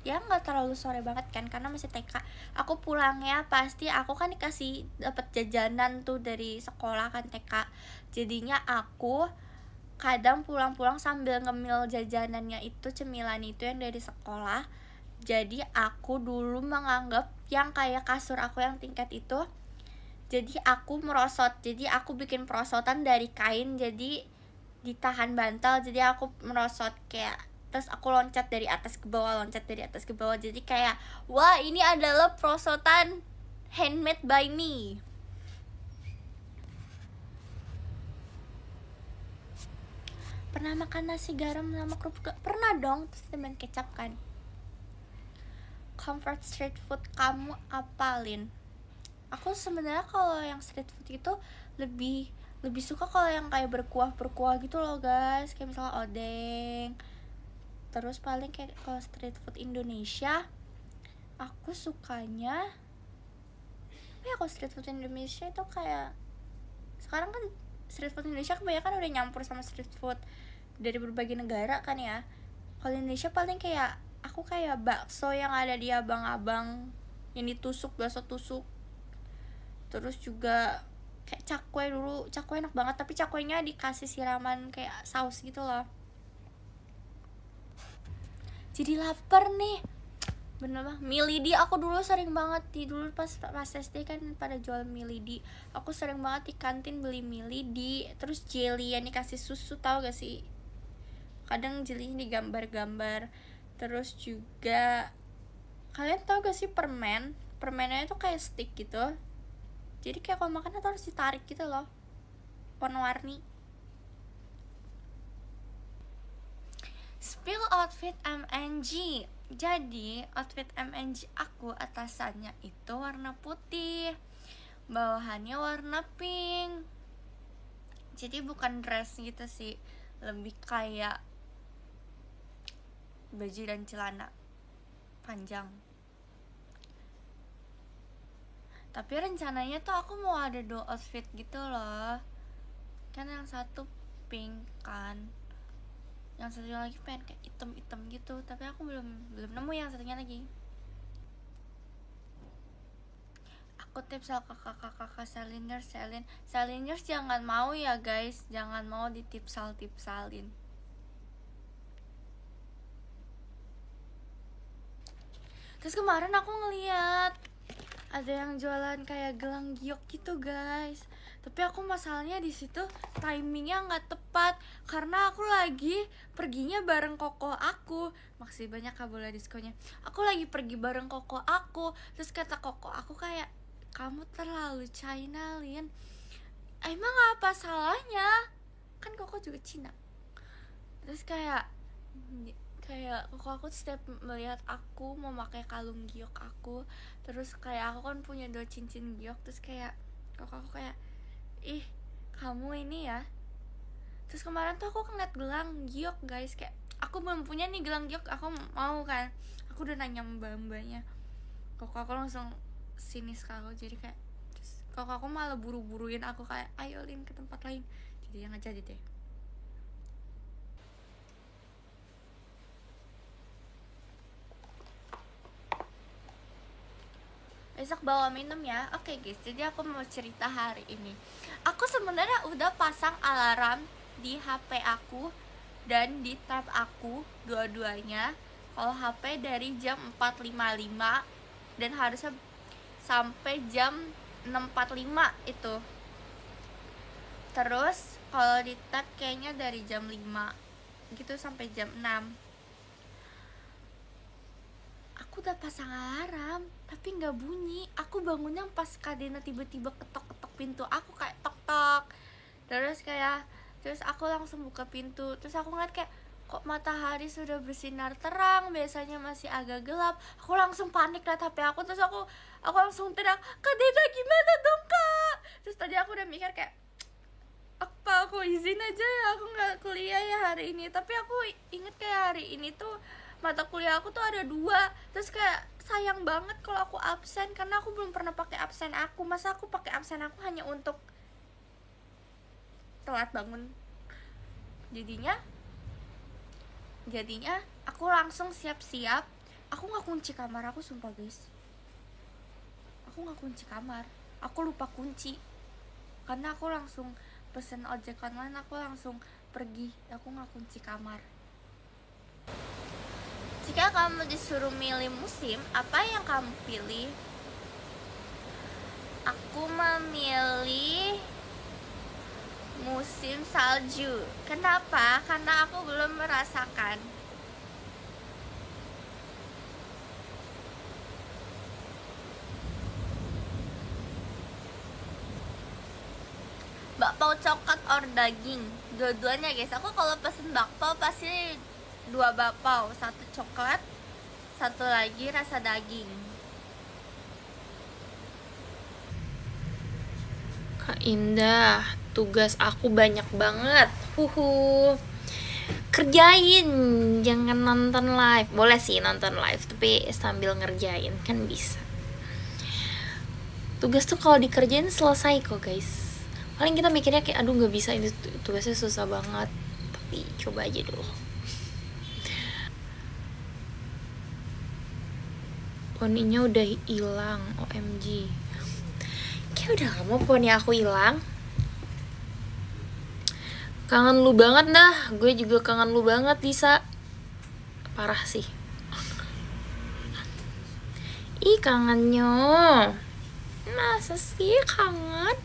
ya nggak terlalu sore banget kan, karena masih TK. Aku pulangnya pasti aku kan dikasih dapat jajanan tuh dari sekolah kan TK. Jadinya aku kadang pulang-pulang sambil ngemil jajanannya itu, cemilan itu yang dari sekolah. Jadi aku dulu menganggap yang kayak kasur aku yang tingkat itu, jadi aku merosot. Jadi aku bikin perosotan dari kain, jadi ditahan bantal. Jadi aku merosot kayak, terus aku loncat dari atas ke bawah. Jadi kayak wah, ini adalah perosotan handmade by me. Pernah makan nasi garam sama kerupuk? Pernah dong, terus tambahin kecap kan. Comfort street food kamu apa, Lin? Aku sebenarnya kalau yang street food itu lebih suka kalau yang kayak berkuah gitu loh guys, kayak misalnya odeng. Terus paling kayak kalau street food Indonesia, aku sukanya kalau street food Indonesia itu kayak, sekarang kan street food Indonesia kebanyakan udah nyampur sama street food dari berbagai negara kan ya. Kalau Indonesia paling kayak aku kayak bakso yang ada di abang-abang yang ditusuk, bakso tusuk. Terus juga kayak cakwe, dulu cakwe enak banget, tapi cakwenya dikasih siraman kayak saus gitu loh. Jadi lapar nih. Bener banget. Milidi aku dulu sering banget dulu pas SD kan pada jual milidi. Aku sering banget di kantin beli milidi. Terus jelly yang dikasih susu, tau gak sih? Kadang jellynya digambar-gambar. Terus juga kalian tau gak sih permennya itu kayak stick gitu. Jadi kayak kalau makan itu harus ditarik gitu loh, warna-warni. Spill outfit MNG. Jadi outfit MNG aku atasannya itu warna putih, bawahannya warna pink. Jadi bukan dress gitu sih, lebih kayak baju dan celana panjang. Tapi rencananya tuh aku mau ada 2 outfit gitu loh. Kan yang satu pink kan, yang satunya lagi pengen kayak hitam gitu, tapi aku belum nemu yang satunya lagi. Aku tips kakak Seliners jangan mau ya guys, jangan mau ditipsalin. Terus kemarin aku ngeliat ada yang jualan kayak gelang giok gitu guys, tapi aku masalahnya di situ timingnya nggak tepat karena aku lagi perginya bareng koko aku. Makasih banyak Kak Bola diskonnya. Aku lagi pergi bareng koko aku, terus kata koko aku kayak, kamu terlalu China Lin. Emang apa salahnya, kan koko juga Cina. Terus kayak koko aku setiap melihat aku mau pakai kalung giok aku, terus kayak aku kan punya 2 cincin giok, terus kayak koko aku kayak, ih kamu ini ya. Terus kemarin tuh aku ngeliat gelang giok guys, kayak aku belum punya nih gelang giok, aku mau kan, aku udah nanya mbak-mbaknya, koko aku langsung sinis kalau jadi kayak, terus koko aku malah buru-buruin aku kayak, ayo Lin ke tempat lain, jadi yang aja deh. Besok bawa minum ya. Oke guys, jadi aku mau cerita hari ini. Aku sebenarnya udah pasang alarm di HP aku dan di tab aku dua-duanya. Kalau HP dari jam 4.55 dan harusnya sampai jam 6.45 itu. Terus kalau di tab kayaknya dari jam 5 gitu sampai jam 6. Aku udah pasang alarm tapi nggak bunyi. Aku bangunnya pas Kadena tiba-tiba ketok-ketok pintu aku, kayak tok-tok. Terus aku langsung buka pintu. Terus aku ngeliat kayak, kok matahari sudah bersinar terang, biasanya masih agak gelap. Aku langsung panik liat HP aku. Terus aku langsung teriak, Kadena gimana dong Kak? Terus tadi aku udah mikir kayak, apa aku izin aja ya, aku nggak kuliah ya hari ini. Tapi aku inget kayak hari ini tuh mata kuliah aku tuh ada 2. Terus kayak sayang banget kalau aku absen, karena aku belum pernah pakai absen aku. Masa aku pakai absen aku hanya untuk telat bangun. Jadinya aku langsung siap-siap. Aku nggak kunci kamar aku, sumpah guys. Aku nggak kunci kamar, aku lupa kunci. Karena aku langsung pesen ojek online, aku langsung pergi. Aku nggak kunci kamar. Jika kamu disuruh milih musim, apa yang kamu pilih? Aku memilih musim salju. Kenapa? Karena aku belum merasakan. Bakpao coklat or daging? Dua-duanya guys. Aku kalau pesen bakpao pasti 2 bakpao, 1 coklat, 1 lagi rasa daging. Kak Indah, tugas aku banyak banget. Kerjain, jangan nonton live. Boleh sih nonton live, tapi sambil ngerjain kan bisa. Tugas tuh kalau dikerjain selesai kok guys. Paling kita mikirnya kayak, aduh nggak bisa, ini tugasnya susah banget. Tapi coba aja dulu. Poninya udah hilang, OMG. Kayak udah lama poni aku hilang. Kangen lu banget dah. Gue juga kangen lu banget, Lisa. Parah sih. Ih, kangennya. Masa sih kangen?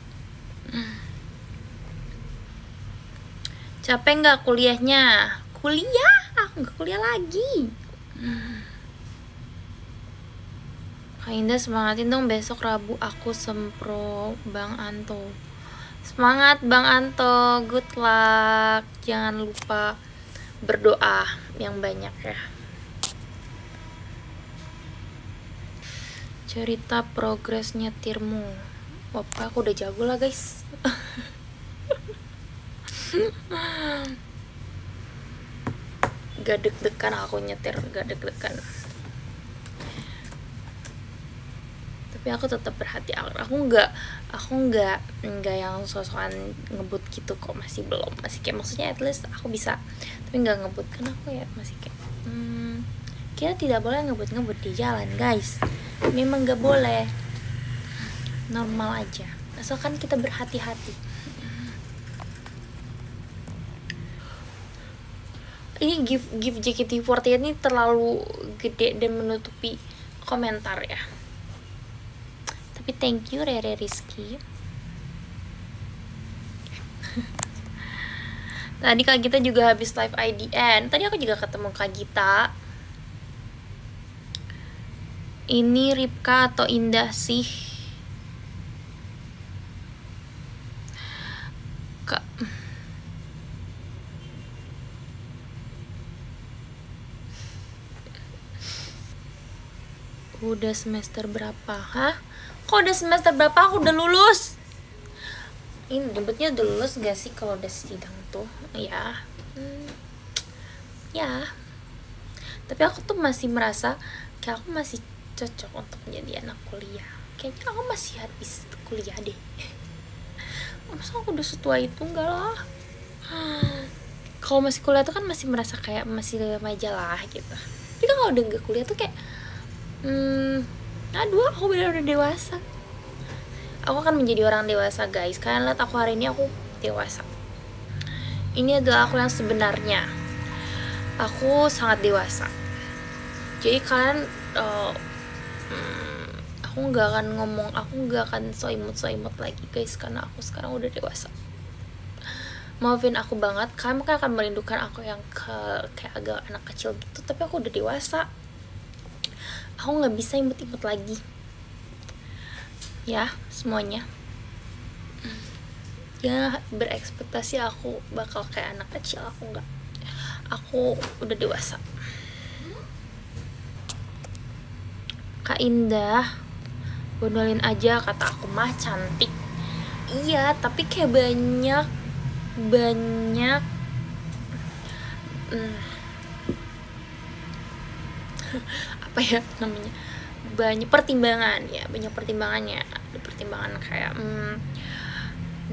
Capek nggak kuliahnya? Kuliah? Aku nggak kuliah lagi. Kak Indah semangatin dong, besok Rabu aku sempro Bang Anto. Semangat Bang Anto, good luck. Jangan lupa berdoa yang banyak ya. Cerita progres nyetirmu. Wah, aku udah jago lah guys. Gak deg-degan aku nyetir, gak deg-degan. Tapi tapi aku tetap berhati. Aku nggak yang sosokan ngebut gitu kok, masih belum, masih kayak maksudnya at least aku bisa, tapi nggak ngebut karena aku ya masih kayak kita tidak boleh ngebut di jalan guys, memang nggak boleh, normal aja asalkan kita berhati-hati. Ini give JKT48 ini terlalu gede dan menutupi komentar ya, tapi thank you Rere Rizky. Tadi Kak Gita juga habis live IDN. Tadi aku juga ketemu Kak Gita. Ini Ripka atau Indah sih? Kak. Udah semester berapa? Hah? Kok udah semester berapa? Aku udah lulus. Ini nyebutnya udah lulus gak sih kalau udah sidang tuh? Ya. Ya. Tapi aku tuh masih merasa kayak aku masih cocok untuk menjadi anak kuliah. Kayaknya aku masih habis kuliah deh. Masa aku udah setua itu? Enggak lah. Kalau masih kuliah tuh kan masih merasa kayak masih remaja lah gitu. Tapi kan kalau udah gak kuliah tuh kayak aduh, aku benar-benar dewasa. Aku akan menjadi orang dewasa guys. Kalian lihat aku hari ini, aku dewasa. Ini adalah aku yang sebenarnya. Aku sangat dewasa. Jadi kalian aku nggak akan ngomong, aku nggak akan so imut lagi guys, karena aku sekarang udah dewasa. Maafin aku banget, kalian mungkin akan merindukan aku yang kayak agak anak kecil gitu, tapi aku udah dewasa. Aku nggak bisa imut-imut lagi. Ya, semuanya. Ya, berekspektasi aku bakal kayak anak kecil, aku nggak. Aku udah dewasa. Kak Indah, bonolin aja kata aku mah cantik. Iya, tapi kayak banyak apa ya namanya, banyak pertimbangannya. Ada pertimbangan kayak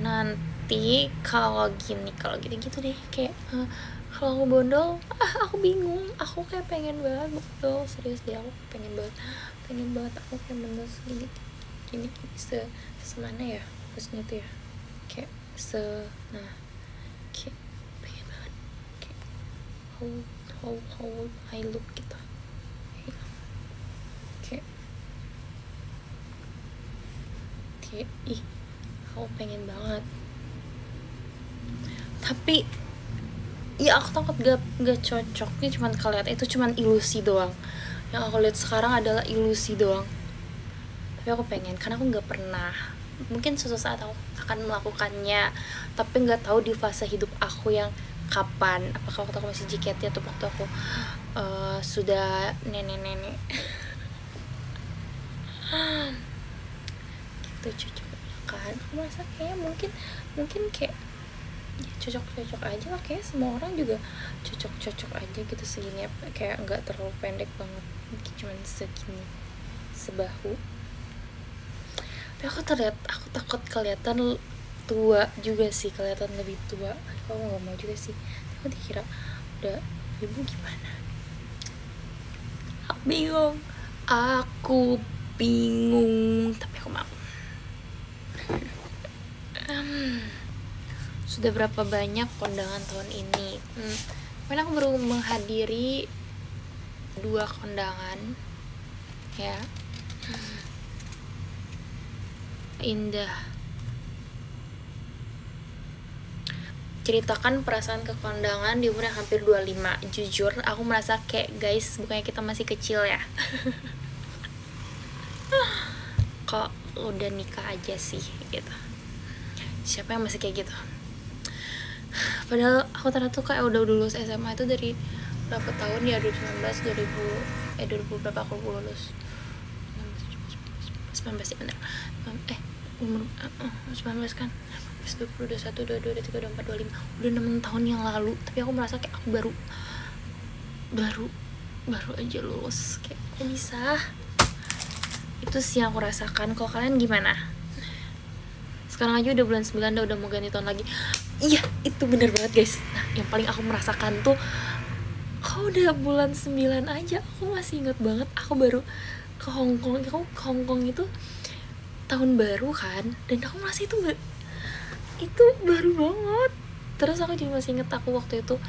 nanti kalau gitu deh, kayak kalau aku bondol, aku bingung, aku kayak pengen banget bondol, serius deh, aku pengen banget aku kayak bondol gini semana ya terusnya tuh ya, kayak kayak pengen banget, kayak how I look gitu, kayak aku pengen banget, tapi ya aku takut gak cocok. Ini cuman kalian, itu cuman ilusi doang. Yang aku lihat sekarang adalah ilusi doang. Tapi aku pengen, karena aku gak pernah. Mungkin suatu saat aku akan melakukannya, tapi gak tahu di fase hidup aku yang kapan. Apakah waktu aku masih JKT atau waktu aku sudah nenek-nenek. Gitu cocoknya kan. Aku merasa kayaknya mungkin kayak ya cocok aja lah, kayak semua orang juga cocok aja gitu, segini kayak nggak terlalu pendek banget, mungkin cuman segini, sebahu. Tapi aku takut kelihatan tua juga sih, kelihatan lebih tua. Aku nggak mau juga sih, aku dikira udah ibu gimana. Aku bingung, tapi aku mau. Sudah berapa banyak kondangan tahun ini? Kemarin aku baru menghadiri 2 kondangan ya. Indah, ceritakan perasaan ke kondangan di umur yang hampir 25. Jujur aku merasa kayak, guys, bukannya kita masih kecil ya. Kok udah nikah aja sih gitu. Siapa yang masih kayak gitu? Padahal aku ternyata kayak udah lulus SMA itu dari berapa tahun ya, 2019 2000 berapa aku lulus, 19 ya bener, umur 19 kan, 20, 21, 22, 23, 24, 25, udah 6 tahun yang lalu. Tapi aku merasa kayak aku baru aja lulus, kayak kok bisa Itu sih yang aku rasakan. Kalau kalian gimana? Sekarang aja udah bulan 9, udah mau ganti tahun lagi. Iya, itu bener banget guys. Nah, yang paling aku merasakan tuh, kalau udah bulan 9 aja, aku masih inget banget aku baru ke Hong Kong. Aku ke Hong Kong itu tahun baru kan, dan aku merasa itu baru banget. Terus aku juga masih inget aku waktu itu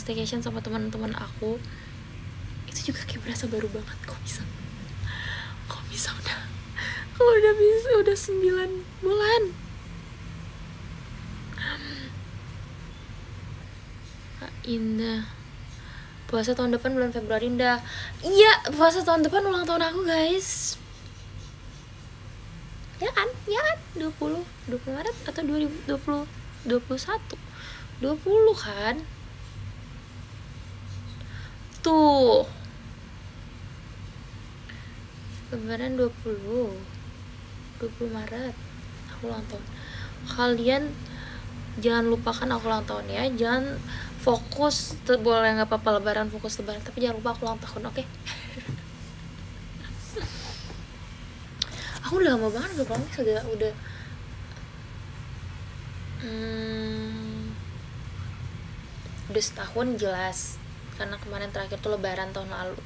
staycation sama teman-teman aku, itu juga kayak berasa baru banget. Kok bisa udah 9 bulan. Kak Indah, puasa tahun depan bulan Februari. Indah, iya, puasa tahun depan ulang tahun aku guys. Ya kan 20 Maret atau 2021 20 kan tuh, Lebaran 20 Maret aku ulang tahun. Kalian jangan lupakan aku ulang tahun ya, jangan fokus, boleh nggak apa-apa Lebaran, fokus Lebaran, tapi jangan lupa aku ulang tahun, oke? Aku udah lama banget gak promis, udah setahun jelas, karena kemarin terakhir tuh Lebaran tahun lalu.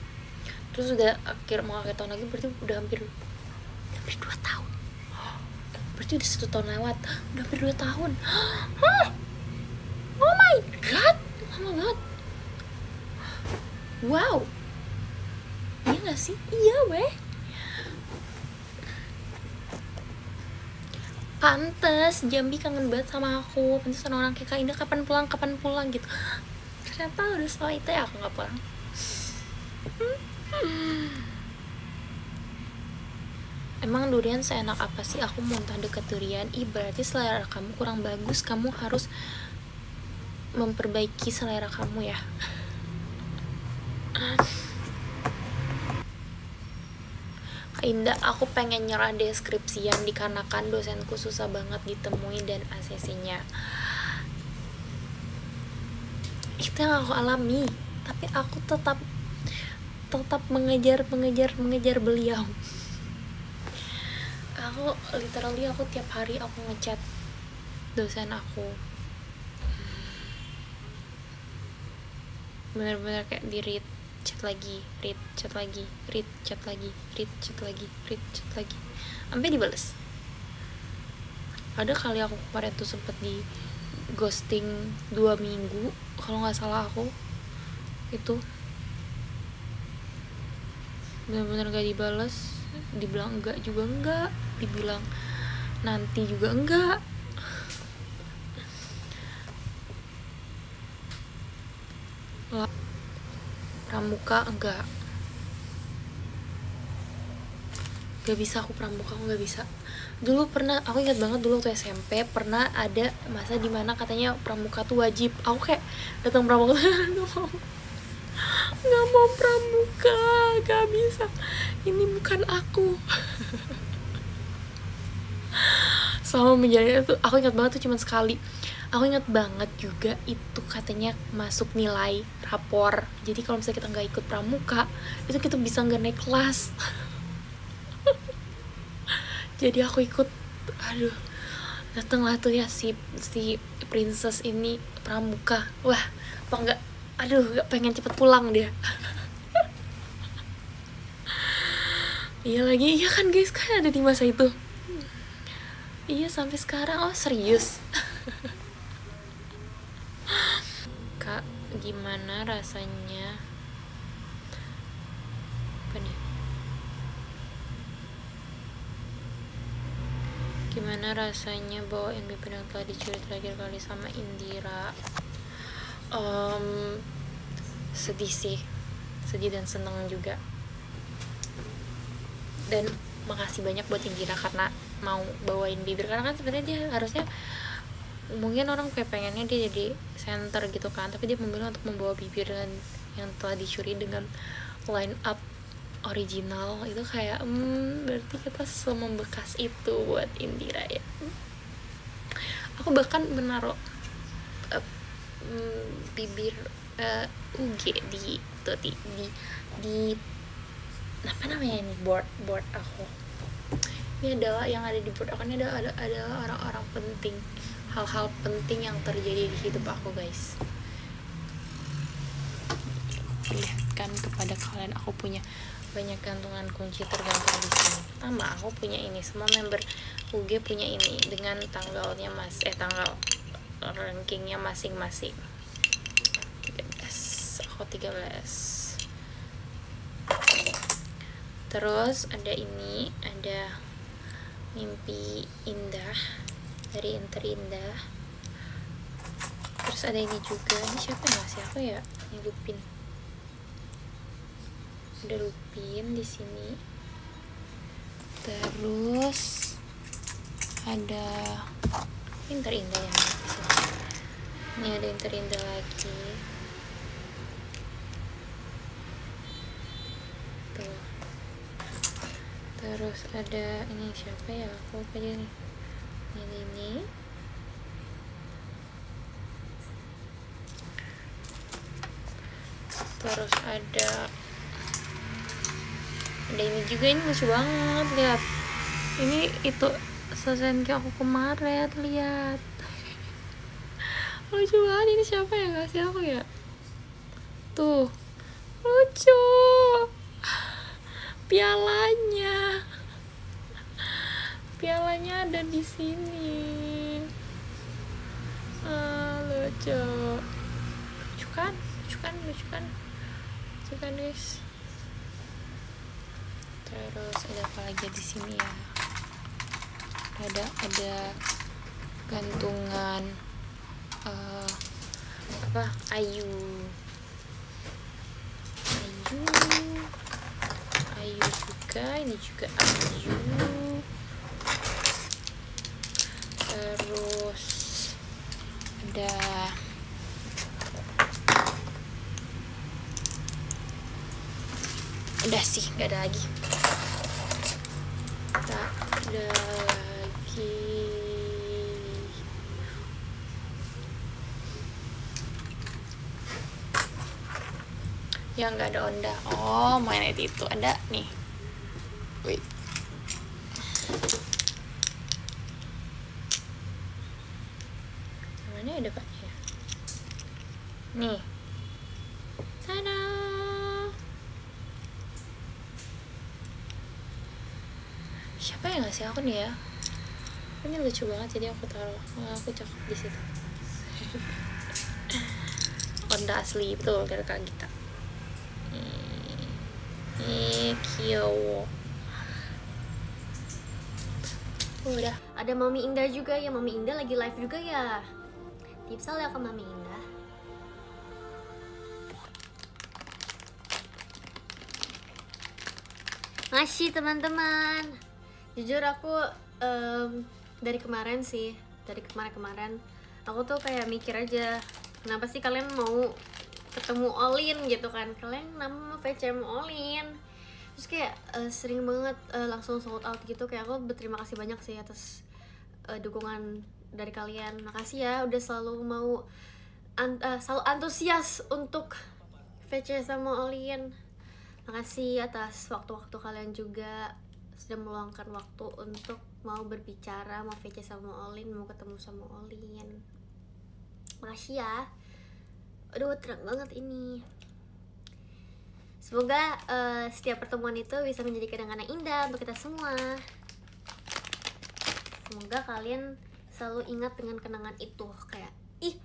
Terus udah mau akhir tahun lagi, berarti udah hampir 2 tahun. Berarti udah 1 tahun lewat, udah hampir 2 tahun. Oh my god, lama banget. Wow, iya gak sih? Iya weh, pantes Jambi kangen banget sama aku. Pantes orang kayak Kak Indah kapan pulang gitu. Ternyata udah setelah itu ya aku gak pulang. Emang durian seenak apa sih? Aku muntah deket durian. Berarti selera kamu kurang bagus. Kamu harus memperbaiki selera kamu ya. Kak Indah, aku pengen nyerah deskripsian dikarenakan dosenku susah banget ditemui dan ACC-nya. Itu yang aku alami, tapi aku tetap mengejar beliau. Aku literally tiap hari aku ngechat dosen aku, bener-bener kayak di read chat lagi, sampai dibales. Ada kali aku kemarin tuh sempet di ghosting 2 minggu kalau nggak salah aku. Itu bener-bener gak dibales, dibilang enggak juga enggak, dibilang nanti juga enggak. Pramuka enggak bisa aku pramuka, aku nggak bisa. Dulu pernah, aku ingat banget dulu waktu SMP pernah ada masa dimana katanya pramuka tuh wajib. Aku kayak datang pramuka nggak mau pramuka, nggak bisa, ini bukan aku. Selama menjalani itu aku ingat banget tuh cuma sekali. Aku ingat banget juga itu katanya masuk nilai rapor. Jadi kalau misalnya kita nggak ikut pramuka, itu kita bisa nggak naik kelas. Jadi aku ikut. Aduh, datanglah tuh ya si princess ini pramuka. Wah, apa enggak? Aduh, gak pengen cepet pulang dia. Iya lagi, iya kan guys, kan ada di masa itu. Iya sampai sekarang. Oh serius? Kak, gimana rasanya? Apa nih? Gimana rasanya bawain BP yang telah dicuri terakhir kali sama Indira? Sedih sih, sedih dan seneng juga. Dan makasih banyak buat Indira karena mau bawain bibir, karena kan sebenarnya dia harusnya, mungkin orang kayak pengennya dia jadi center gitu kan, tapi dia memilih untuk membawa bibir dengan yang telah dicuri dengan line up original. Itu kayak berarti kita membekas itu buat Indira ya. Aku bahkan menaruh bibir UG di apa namanya ini, board aku. Ini adalah yang ada di board aku, ini adalah orang-orang penting, hal-hal penting yang terjadi di hidup aku guys. Perlihatkan kepada kalian, aku punya banyak gantungan kunci tergantung di sini. Sama aku punya ini, semua member UG punya ini dengan tanggalnya tanggal rankingnya masing-masing. 13, aku 13. Terus ada ini, ada mimpi indah dari Terindah. Terus ada ini juga, ini siapa yang ngasih aku ya, ini Lupin. Ada Lupin di sini. Terus ada ini Terindah yang di sini. Ini ada yang Terindah lagi. Tuh. Terus ada ini siapa ya, aku lupa aja nih. Ini. Terus ada ini juga, ini lucu banget, lihat. Ini itu Sosenki aku kemarin, lihat. Lucu banget, ini siapa yang ngasih aku ya? Tuh. Lucu. Pialanya ada di sini. Lucu kan guys. Terus ada apa lagi di sini ya? Ada gantungan Ayu juga, ini juga Ayu. Terus udah sih, nggak ada lagi. Yang nggak ada Onda. Oh, magnet itu ada nih. Wait. Mana ada paknya? Nih. Tada. Siapa yang ngasih aku nih ya? Ini lucu banget, jadi aku taruh. Aku cakep di situ. Onda asli, betul, dari Kak Gita. Kyo. Udah. Ada Mami Indah juga ya, Mami Indah lagi live juga ya. Tipsal ya ke Mami Indah. Masih teman-teman. Jujur aku dari kemarin aku tuh kayak mikir aja, kenapa sih kalian mau ketemu Olin gitu kan, kalian nama VCM Olin, terus kayak sering banget langsung sold out gitu. Kayak aku berterima kasih banyak sih atas dukungan dari kalian. Makasih ya udah selalu mau selalu antusias untuk VC sama Olin. Makasih atas waktu-waktu kalian juga sudah meluangkan waktu untuk mau berbicara, mau VC sama Olin, mau ketemu sama Olin. Makasih ya. Aduh, terang banget ini. Semoga setiap pertemuan itu bisa menjadi kenangan yang indah untuk kita semua. Semoga kalian selalu ingat dengan kenangan itu. Kayak, ih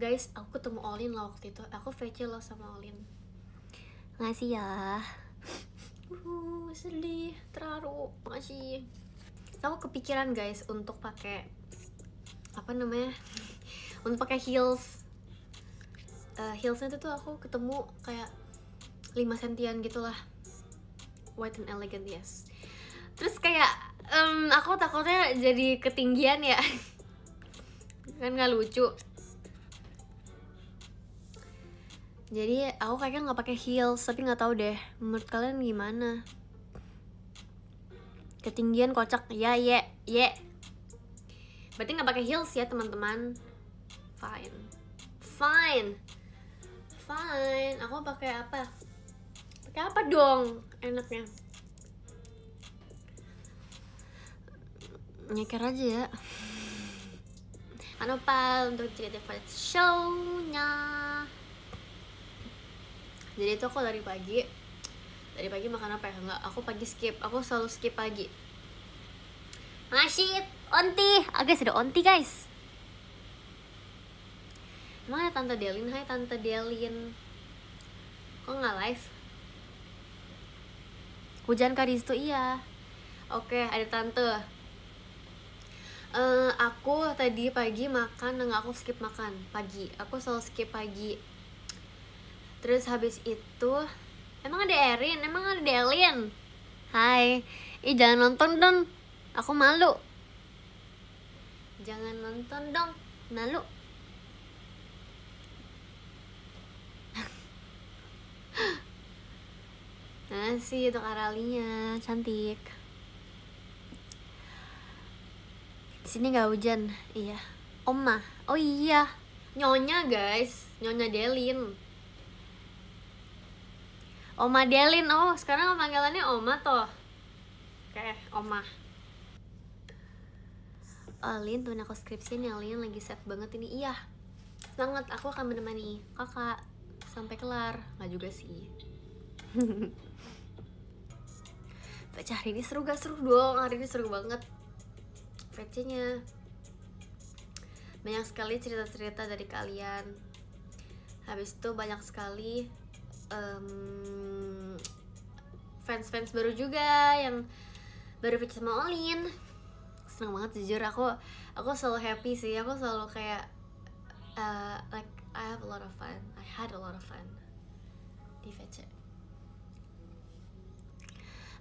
guys, aku ketemu Olin loh waktu itu, aku VC loh sama Olin. Makasih ya. Sedih, terharu. Makasih. Aku kepikiran guys untuk pakai untuk pakai heels. Heelsnya itu tuh aku ketemu kayak 5 sentian gitu lah, white and elegant, yes. Terus kayak aku takutnya jadi ketinggian ya. Kan nggak lucu. Jadi aku kayaknya nggak pakai heels, tapi nggak tahu deh menurut kalian gimana. Ketinggian kocak ya. Berarti nggak pakai heels ya teman-teman. Fine. Aku pakai apa? Kayak apa dong enaknya? Nyeker aja ya. Jangan lupa untuk cek Violet show-nya. Jadi itu aku dari pagi makan apa ya? Enggak, aku pagi skip. Aku selalu skip pagi. Shit, onti. Guys, ada onti guys. Emang ada Tante Delin? Hai Tante Delin. Kok nggak live? Hujan kah di situ? Iya. Oke, ada Tante. Aku tadi pagi makan, enggak, aku skip makan pagi. Aku selalu skip pagi. Terus habis itu, emang ada Erin? Emang ada Delin? Hai. Jangan nonton dong. Aku malu. Jangan nonton dong. Malu. Nah sih itu Karalinya, cantik. Di sini nggak hujan, iya. Oma, oh iya, Nyonya guys, Nyonya Delin. Oma Delin, oh sekarang panggilannya Oma toh. Oke, Oma. Alin, temen aku skripsi nih, Alin lagi set banget ini. Iya, semangat, aku akan menemani kakak sampai kelar. Nggak juga sih. VC hari ini seru gak? Seru dong, hari ini seru banget VC-nya. Banyak sekali cerita-cerita dari kalian. Habis itu banyak sekali fans-fans baru juga yang baru VC sama Olin. Seneng banget jujur, aku selalu happy sih. Aku selalu kayak like I have a lot of fun. I had a lot of fun di VC.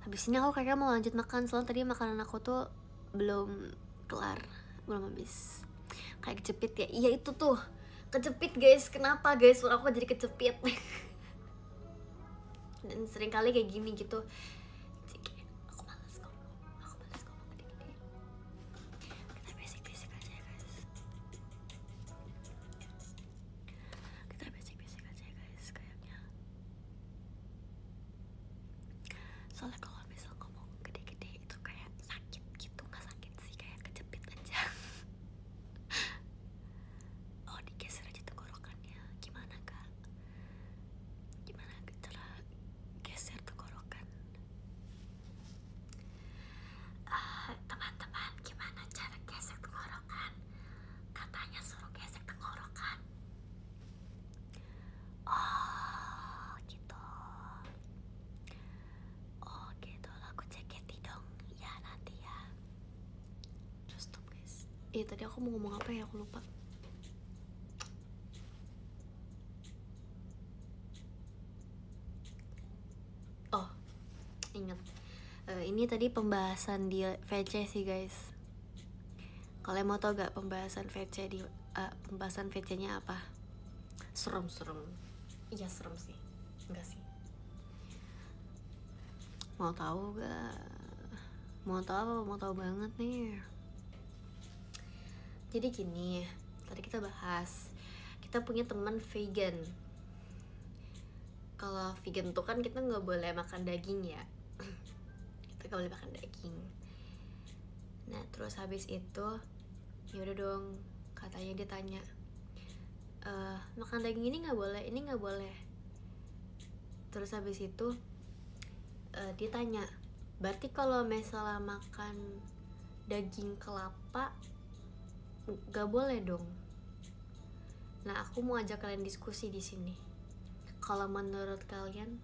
Habis ini aku kayaknya mau lanjut makan, soalnya tadi makanan aku tuh belum kelar, belum habis. Kayak kejepit ya. Iya itu tuh, kejepit guys. Kenapa guys? Suara aku jadi kejepit. Dan sering kali kayak gini gitu. Aku malas ngomong gede-gede. Kita basic-basic aja ya guys. Kita basic-basic aja ya guys kayaknya. Soalnya kalau misal ngomong gede-gede itu kayak sakit gitu. Nggak sakit sih, kayak kejepit aja. Oh, digeser aja tenggorokannya. Gimana kak? Gimana cara geser tenggorokan? Teman-teman, gimana cara geser tenggorokan? Katanya suruh geser tenggorokan. Oh gitu. Oh gitu, aku ceketi dong. Ya nanti ya. Terus stop guys. Tadi aku mau ngomong apa ya, aku lupa. Oh, ingat. Ini tadi pembahasan di VC sih guys. Kalian mau tau gak pembahasan VC di pembahasan VC-nya apa? Serem. Iya serem sih. Enggak sih. Mau tahu gak? Mau tahu apa? Mau tahu banget nih. Jadi gini, tadi kita bahas, kita punya teman vegan. Kalau vegan tuh kan kita nggak boleh makan daging ya. Kita nggak boleh makan daging. Nah terus habis itu, ya udah dong, katanya dia tanya, makan daging ini nggak boleh, ini nggak boleh. Terus habis itu dia tanya, berarti kalau misalnya makan daging kelapa nggak boleh dong? Nah aku mau ajak kalian diskusi di sini. Kalau menurut kalian,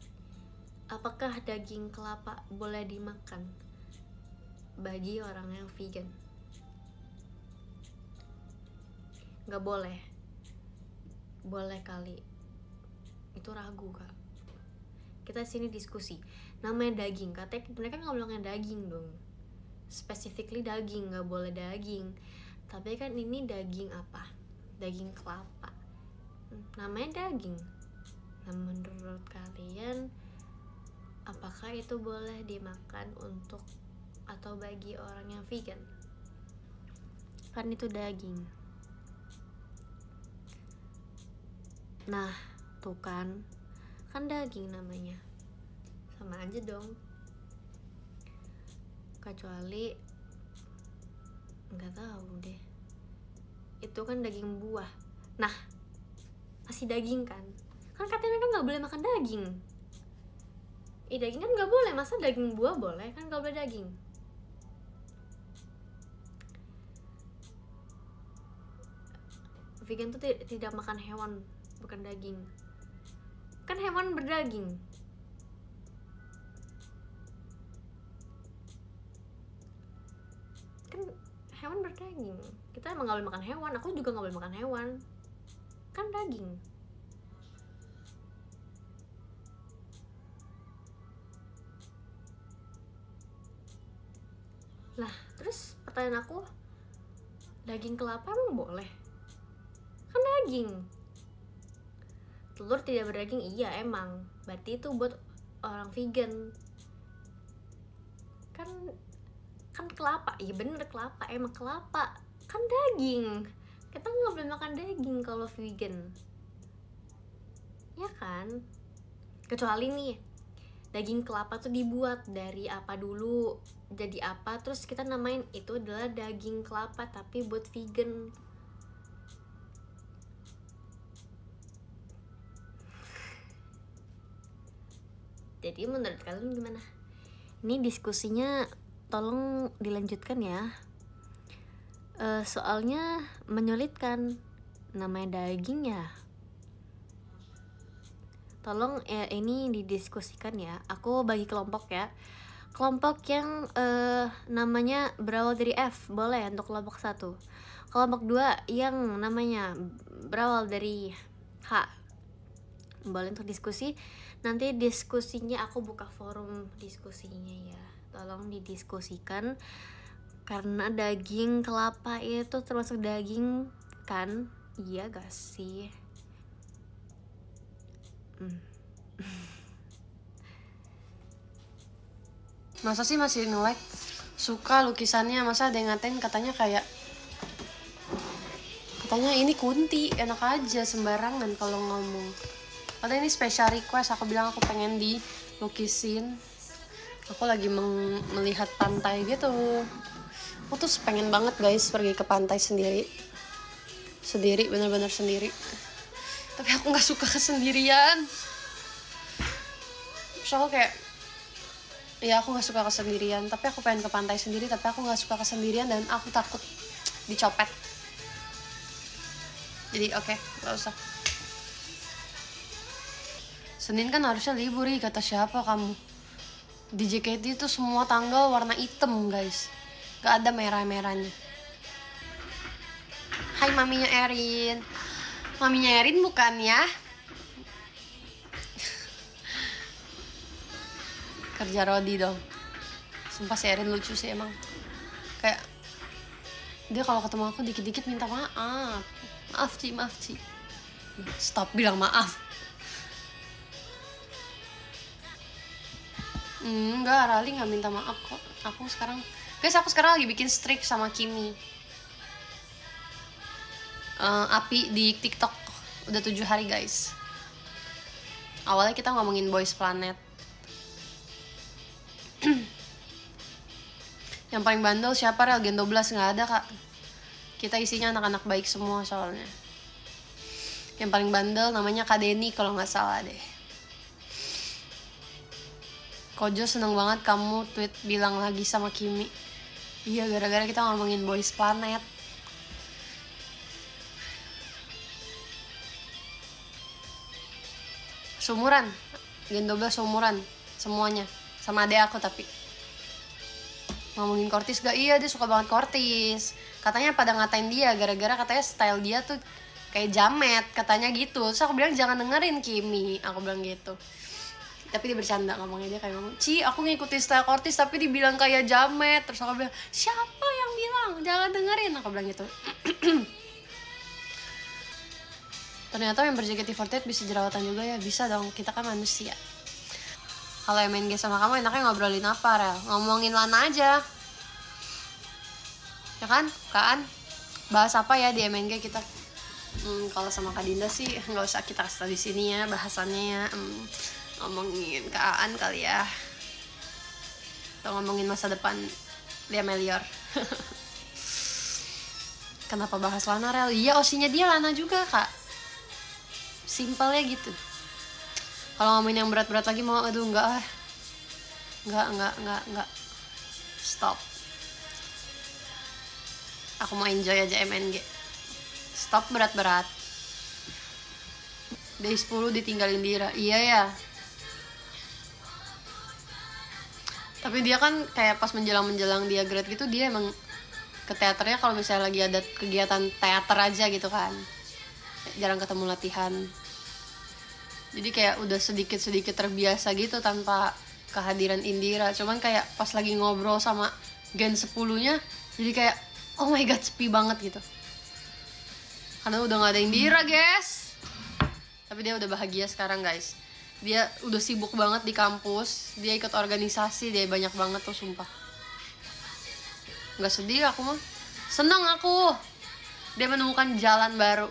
apakah daging kelapa boleh dimakan bagi orang yang vegan? Nggak boleh? Boleh kali? Itu ragu kak. Kita sini diskusi. Namanya daging, katanya mereka nggak bilangnya daging dong. Specifically daging, nggak boleh daging. Tapi kan ini daging apa? Daging kelapa. Namanya daging. Nah menurut kalian, apakah itu boleh dimakan untuk atau bagi orang yang vegan? Kan itu daging. Nah tuh kan daging namanya. sama aja dong. Kecuali nggak tahu deh, itu kan daging buah. Nah, masih daging kan katanya kan nggak boleh makan daging. Daging kan nggak boleh, masa daging buah boleh? Kan nggak boleh daging. Vegan tuh tidak makan hewan, bukan daging. Kan hewan berdaging. Kan hewan berdaging. Kita emang gak boleh makan hewan. Aku juga gak boleh makan hewan. Kan daging. Lah, terus pertanyaan aku, daging kelapa emang boleh? Kan daging. Telur tidak berdaging, iya emang. Berarti itu buat orang vegan. Kan kelapa, iya bener kelapa, emang kelapa. Kan daging. Kita nggak boleh makan daging kalau vegan. Ya kan? Kecuali nih, daging kelapa tuh dibuat dari apa dulu, jadi apa, terus kita namain itu adalah daging kelapa tapi buat vegan. Jadi menurut kalian gimana? Ini diskusinya tolong dilanjutkan ya. Soalnya menyulitkan, namanya daging ya. Tolong ini didiskusikan ya. Aku bagi kelompok ya. Kelompok yang namanya berawal dari F boleh untuk kelompok 1. Kelompok 2 yang namanya berawal dari H boleh untuk diskusi. Nanti diskusinya aku buka forum diskusinya ya. Tolong didiskusikan. Karena daging kelapa itu termasuk daging kan? Iya gak sih? Masa sih masih nge-like? Suka lukisannya, masa ada yang ngatain katanya ini Kunti, enak aja sembarangan kalau ngomong. Padahal ini special request, aku bilang aku pengen dilukisin. Aku lagi melihat pantai gitu. Aku tuh pengen banget guys pergi ke pantai sendiri, bener-bener sendiri. Tapi aku nggak suka kesendirian. Soalnya kayak, ya aku nggak suka kesendirian. Tapi aku pengen ke pantai sendiri, tapi aku nggak suka kesendirian dan aku takut dicopet. Jadi oke, nggak usah. Senin kan harusnya libur nih, kata siapa kamu? Di JKT itu semua tanggal warna hitam guys, gak ada merah-merahnya. Hai maminya Erin. Maminya Erin bukan ya? Kerja Rodi dong. Sumpah si Erin lucu sih emang. Kayak dia kalau ketemu aku dikit-dikit minta maaf. Maaf Ci. Stop bilang maaf. Enggak, Rali gak minta maaf kok. Aku sekarang lagi bikin streak sama Kimi. Api di TikTok. Udah 7 hari guys. Awalnya kita ngomongin Boys Planet. Yang paling bandel siapa? Rel Gen 12 gak ada kak. Kita isinya anak-anak baik semua soalnya. Yang paling bandel namanya Kak Denny kalau gak salah deh. Kojo seneng banget kamu tweet bilang lagi sama Kimi. Iya, gara-gara kita ngomongin Boys Planet. Seumuran, Gen 12 seumuran semuanya. Sama adek aku tapi. Ngomongin Kortis gak? Iya, dia suka banget Kortis. Katanya pada ngatain dia gara-gara katanya style dia tuh kayak jamet, katanya gitu. Terus aku bilang jangan dengerin Kimi, aku bilang gitu. Tapi dia bercanda ngomongnya, dia kayak ngomong, Ci aku ngikutin style Kortis tapi dibilang kayak jamet. Terus aku bilang, siapa yang bilang? Jangan dengerin, aku bilang gitu. Ternyata yang JKT48 bisa jerawatan juga ya. Bisa dong, kita kan manusia. Kalau MNG sama kamu enaknya ngobrolin apa, Rel? Ngomongin Lana aja. Ya kan? Kaan? Bahas apa ya di MNG kita? Kalau sama Kak Dinda sih nggak usah kita kasih tau di sini ya bahasannya ya. ngomongin Aan kali ya, atau ngomongin masa depan dia Melior. Kenapa bahas Lana, Rel? Iya, osinya dia Lana juga, Kak. Simpelnya gitu. Kalau ngomongin yang berat-berat lagi mau, aduh enggak. Stop. Aku mau enjoy aja MNG. Stop berat-berat. Day 10 ditinggalin Dira. Iya ya. Tapi dia kan kayak pas menjelang dia grad gitu, dia emang ke teaternya kalau misalnya lagi ada kegiatan teater aja gitu kan. Jarang ketemu latihan. Jadi kayak udah sedikit-sedikit terbiasa gitu tanpa kehadiran Indira. Cuman kayak pas lagi ngobrol sama Gen 10-nya, jadi kayak oh my god, sepi banget gitu. Karena udah gak ada Indira, guys. Tapi dia udah bahagia sekarang, guys. Dia udah sibuk banget di kampus. Dia ikut organisasi, dia banyak banget tuh, sumpah. Gak sedih aku mah. Seneng aku. Dia menemukan jalan baru.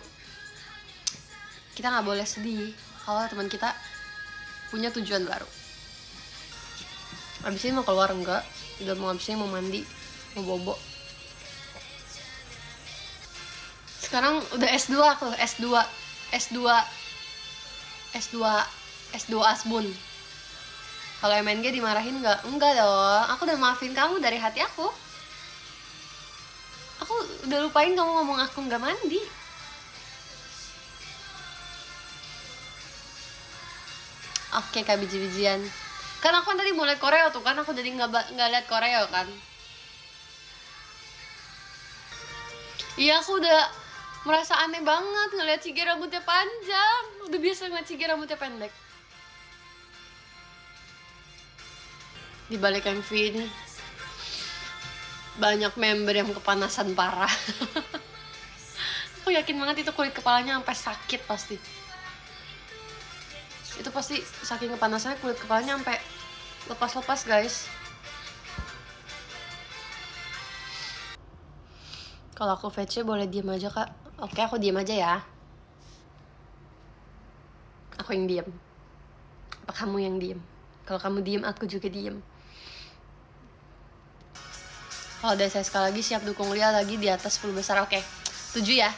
Kita gak boleh sedih kalau teman kita punya tujuan baru. Abis ini mau keluar enggak? Udah mau abis ini mau mandi, mau bobo. Sekarang udah S2 aku, S2 Asbun. Kalau MNG dimarahin nggak? Enggak dong, aku udah maafin kamu dari hati aku. Aku udah lupain kamu ngomong aku nggak mandi. Oke, Kak biji-bijian. Kan aku kan tadi mau liat Koreo tuh kan, aku jadi nggak liat Koreo kan. Iya, aku udah merasa aneh banget ngeliat Cige rambutnya panjang. Udah biasa ngeliat Cige rambutnya pendek. Di balik MV ini banyak member yang kepanasan parah. Aku yakin banget itu kulit kepalanya sampai sakit pasti. Itu pasti saking kepanasannya kulit kepalanya sampai lepas-lepas, guys. Kalau aku VC boleh diem aja, Kak. Oke, aku diem aja ya. Aku yang diem. Apa kamu yang diem? Kalau kamu diem, aku juga diem. Kalau ada SSK lagi, siap dukung Lia lagi di atas 10 besar. Oke, 7 ya.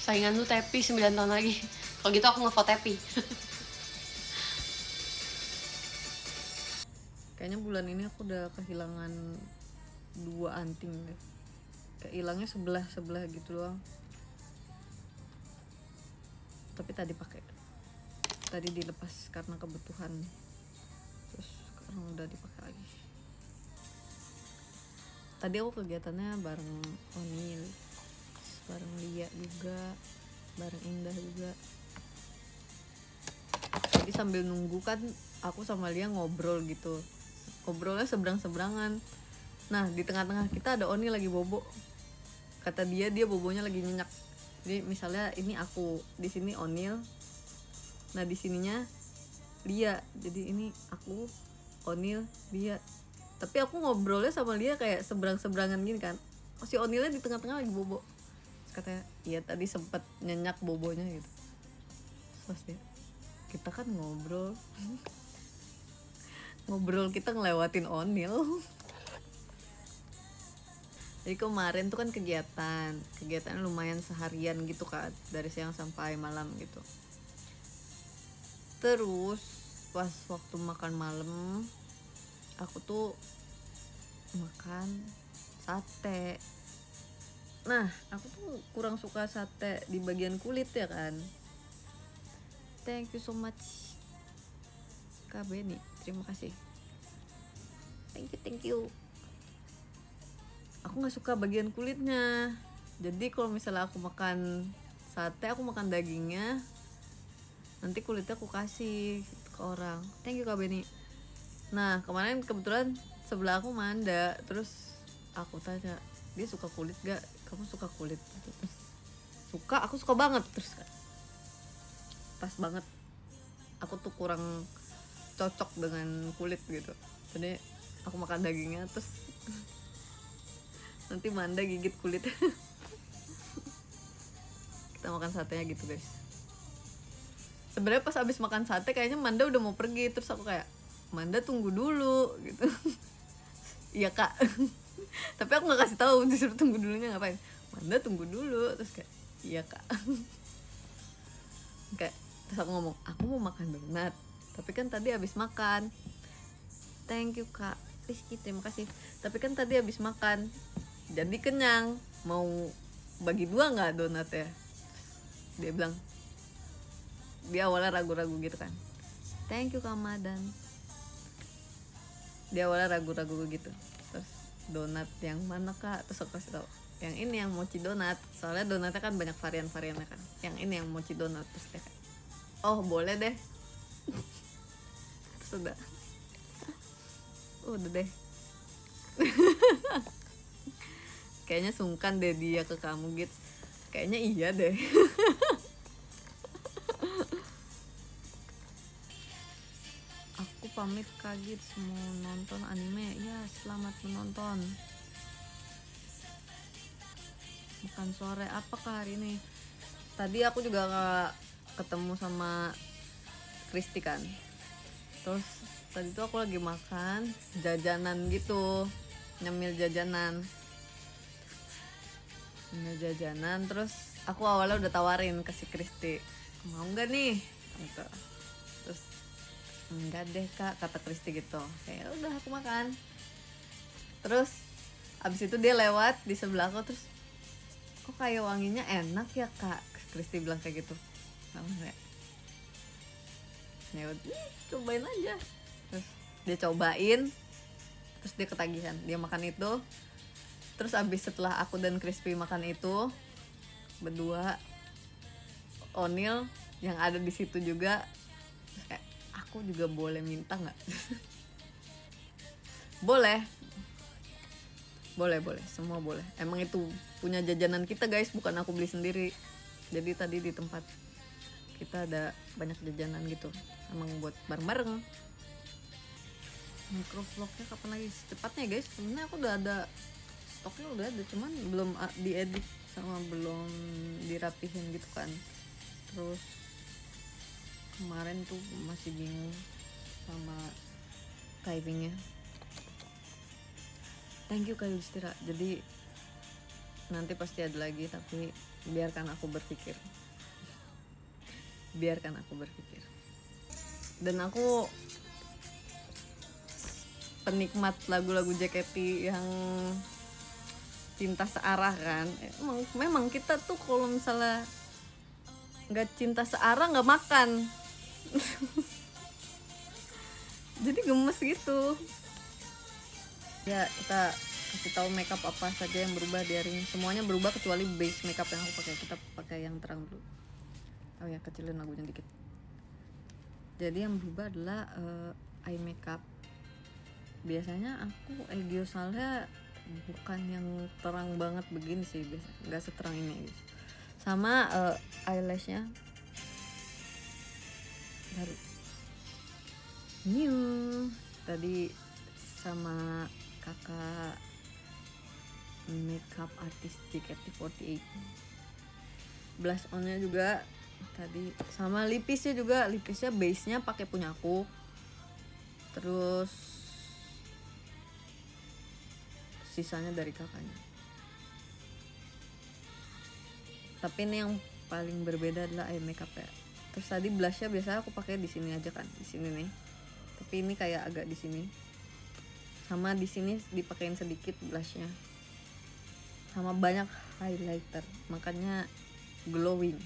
Saingan lu Tepi 9 tahun lagi. Kalau gitu aku ngevote Tepi. Kayaknya bulan ini aku udah kehilangan 2 anting deh. Kayak hilangnya sebelah gitu doang. Tapi tadi pakai. Tadi dilepas karena kebutuhan. Terus sekarang udah dipakai lagi. Tadi aku kegiatannya bareng Onil, bareng Lia juga, bareng Indah juga. Jadi sambil nunggu kan aku sama Lia ngobrol gitu. Ngobrolnya seberang-seberangan. Nah, di tengah-tengah kita ada Oni lagi bobo. Kata dia bobonya lagi nyenyak. Jadi misalnya ini aku, di sini Onil. Nah, di sininya Lia. Jadi ini aku, Onil, Lia. Tapi aku ngobrolnya sama Lia kayak seberang-seberangan gini kan. Oh, si Onilnya di tengah-tengah lagi bobo. Terus katanya, iya tadi sempet nyenyak bobonya gitu. Terus dia, kita kan ngobrol. Ngobrol kita ngelewatin Onil. Jadi kemarin tuh kan kegiatan lumayan seharian gitu kan, dari siang sampai malam gitu. Terus pas waktu makan malam aku tuh makan sate. Nah, aku tuh kurang suka sate di bagian kulit ya kan. Thank you so much Kak Beni, terima kasih. Thank you. Aku nggak suka bagian kulitnya. Jadi kalau misalnya aku makan sate, aku makan dagingnya, nanti kulitnya aku kasih ke orang. Thank you Kak Beni. Nah, kemarin kebetulan sebelah aku Manda, terus aku tanya, dia suka kulit gak? Kamu suka kulit? Terus, suka, aku suka banget. Terus pas banget, aku tuh kurang cocok dengan kulit gitu. Jadi aku makan dagingnya, terus nanti Manda gigit kulitnya. Kita makan satenya gitu guys. sebenarnya pas abis makan sate kayaknya Manda udah mau pergi, terus aku kayak Manda tunggu dulu gitu. Iya kak. Tapi aku nggak kasih tahu, disuruh tunggu dulunya ngapain. Manda tunggu dulu, terus kayak iya kak. Kayak terus aku ngomong aku mau makan donat, tapi kan tadi habis makan. Thank you kak Rizky, terima kasih. Tapi kan tadi habis makan, jadi kenyang. Mau bagi 2 nggak donatnya? Dia bilang, dia awalnya ragu-ragu gitu kan. Thank you kak Madan. Dia awalnya ragu-ragu gitu. Terus donat yang mana kak? Terus aku kasih tau, yang ini yang mochi donat. Soalnya donatnya kan banyak varian-variannya kan. Yang ini yang mochi donat. Terus dia kayak, oh boleh deh. Terus udah deh. Kayaknya sungkan deh dia ke kamu gitu. Kayaknya iya deh. Aku pamit kaget mau nonton anime. Ya selamat menonton. Makan sore apakah hari ini? Tadi aku juga gak ketemu sama Kristi kan. Terus tadi tuh aku lagi makan jajanan gitu, nyemil jajanan. Terus aku awalnya udah tawarin ke si Kristi, mau nggak nih gitu. Terus enggak deh kak, kata Kristi gitu. Kayak udah aku makan. Terus abis itu dia lewat di sebelah aku, terus kok kayak wanginya enak ya kak, Kristi bilang kayak gitu. Kamu kayak ya cobain aja. Terus dia cobain, terus dia ketagihan, dia makan itu. Terus abis setelah aku dan Crispy makan itu berdua, Onil yang ada di situ juga, terus kayak aku juga boleh minta nggak? boleh, semua boleh. Emang itu punya jajanan kita guys, bukan aku beli sendiri. Jadi tadi di tempat kita ada banyak jajanan gitu, emang buat bareng-bareng. Microvlognya kapan lagi? Secepatnya guys, sebenarnya aku udah ada stoknya, udah ada, cuman belum diedit sama belum dirapihin gitu kan. Terus kemarin tuh masih bingung sama typingnya. Thank you Kak Yudhistira. Jadi nanti pasti ada lagi, tapi biarkan aku berpikir. Dan aku penikmat lagu-lagu JKT yang cinta searah kan. Memang kita tuh kalau misalnya nggak cinta searah nggak makan. Jadi gemes gitu. Ya kita kasih tahu makeup apa saja yang berubah di hari ini. Semuanya berubah kecuali base makeup yang aku pakai. Kita pakai yang terang dulu. Oh ya, kecilin lagunya dikit. Jadi yang berubah adalah eye makeup. Biasanya aku Egyosalnya bukan yang terang banget begini sih, biasa nggak seterang ini guys. Sama eyelashnya baru new tadi sama kakak makeup artist JKT48. Blush onnya juga tadi, sama lipisnya juga. Lipisnya base nya pakai punya aku. Terus sisanya dari kakaknya. Tapi ini yang paling berbeda adalah eye makeup ya. Terus tadi blushnya biasanya aku pakai di sini aja kan, di sini nih. Tapi ini kayak agak di sini. Sama di sini dipakein sedikit blushnya. Sama banyak highlighter, makanya glowing.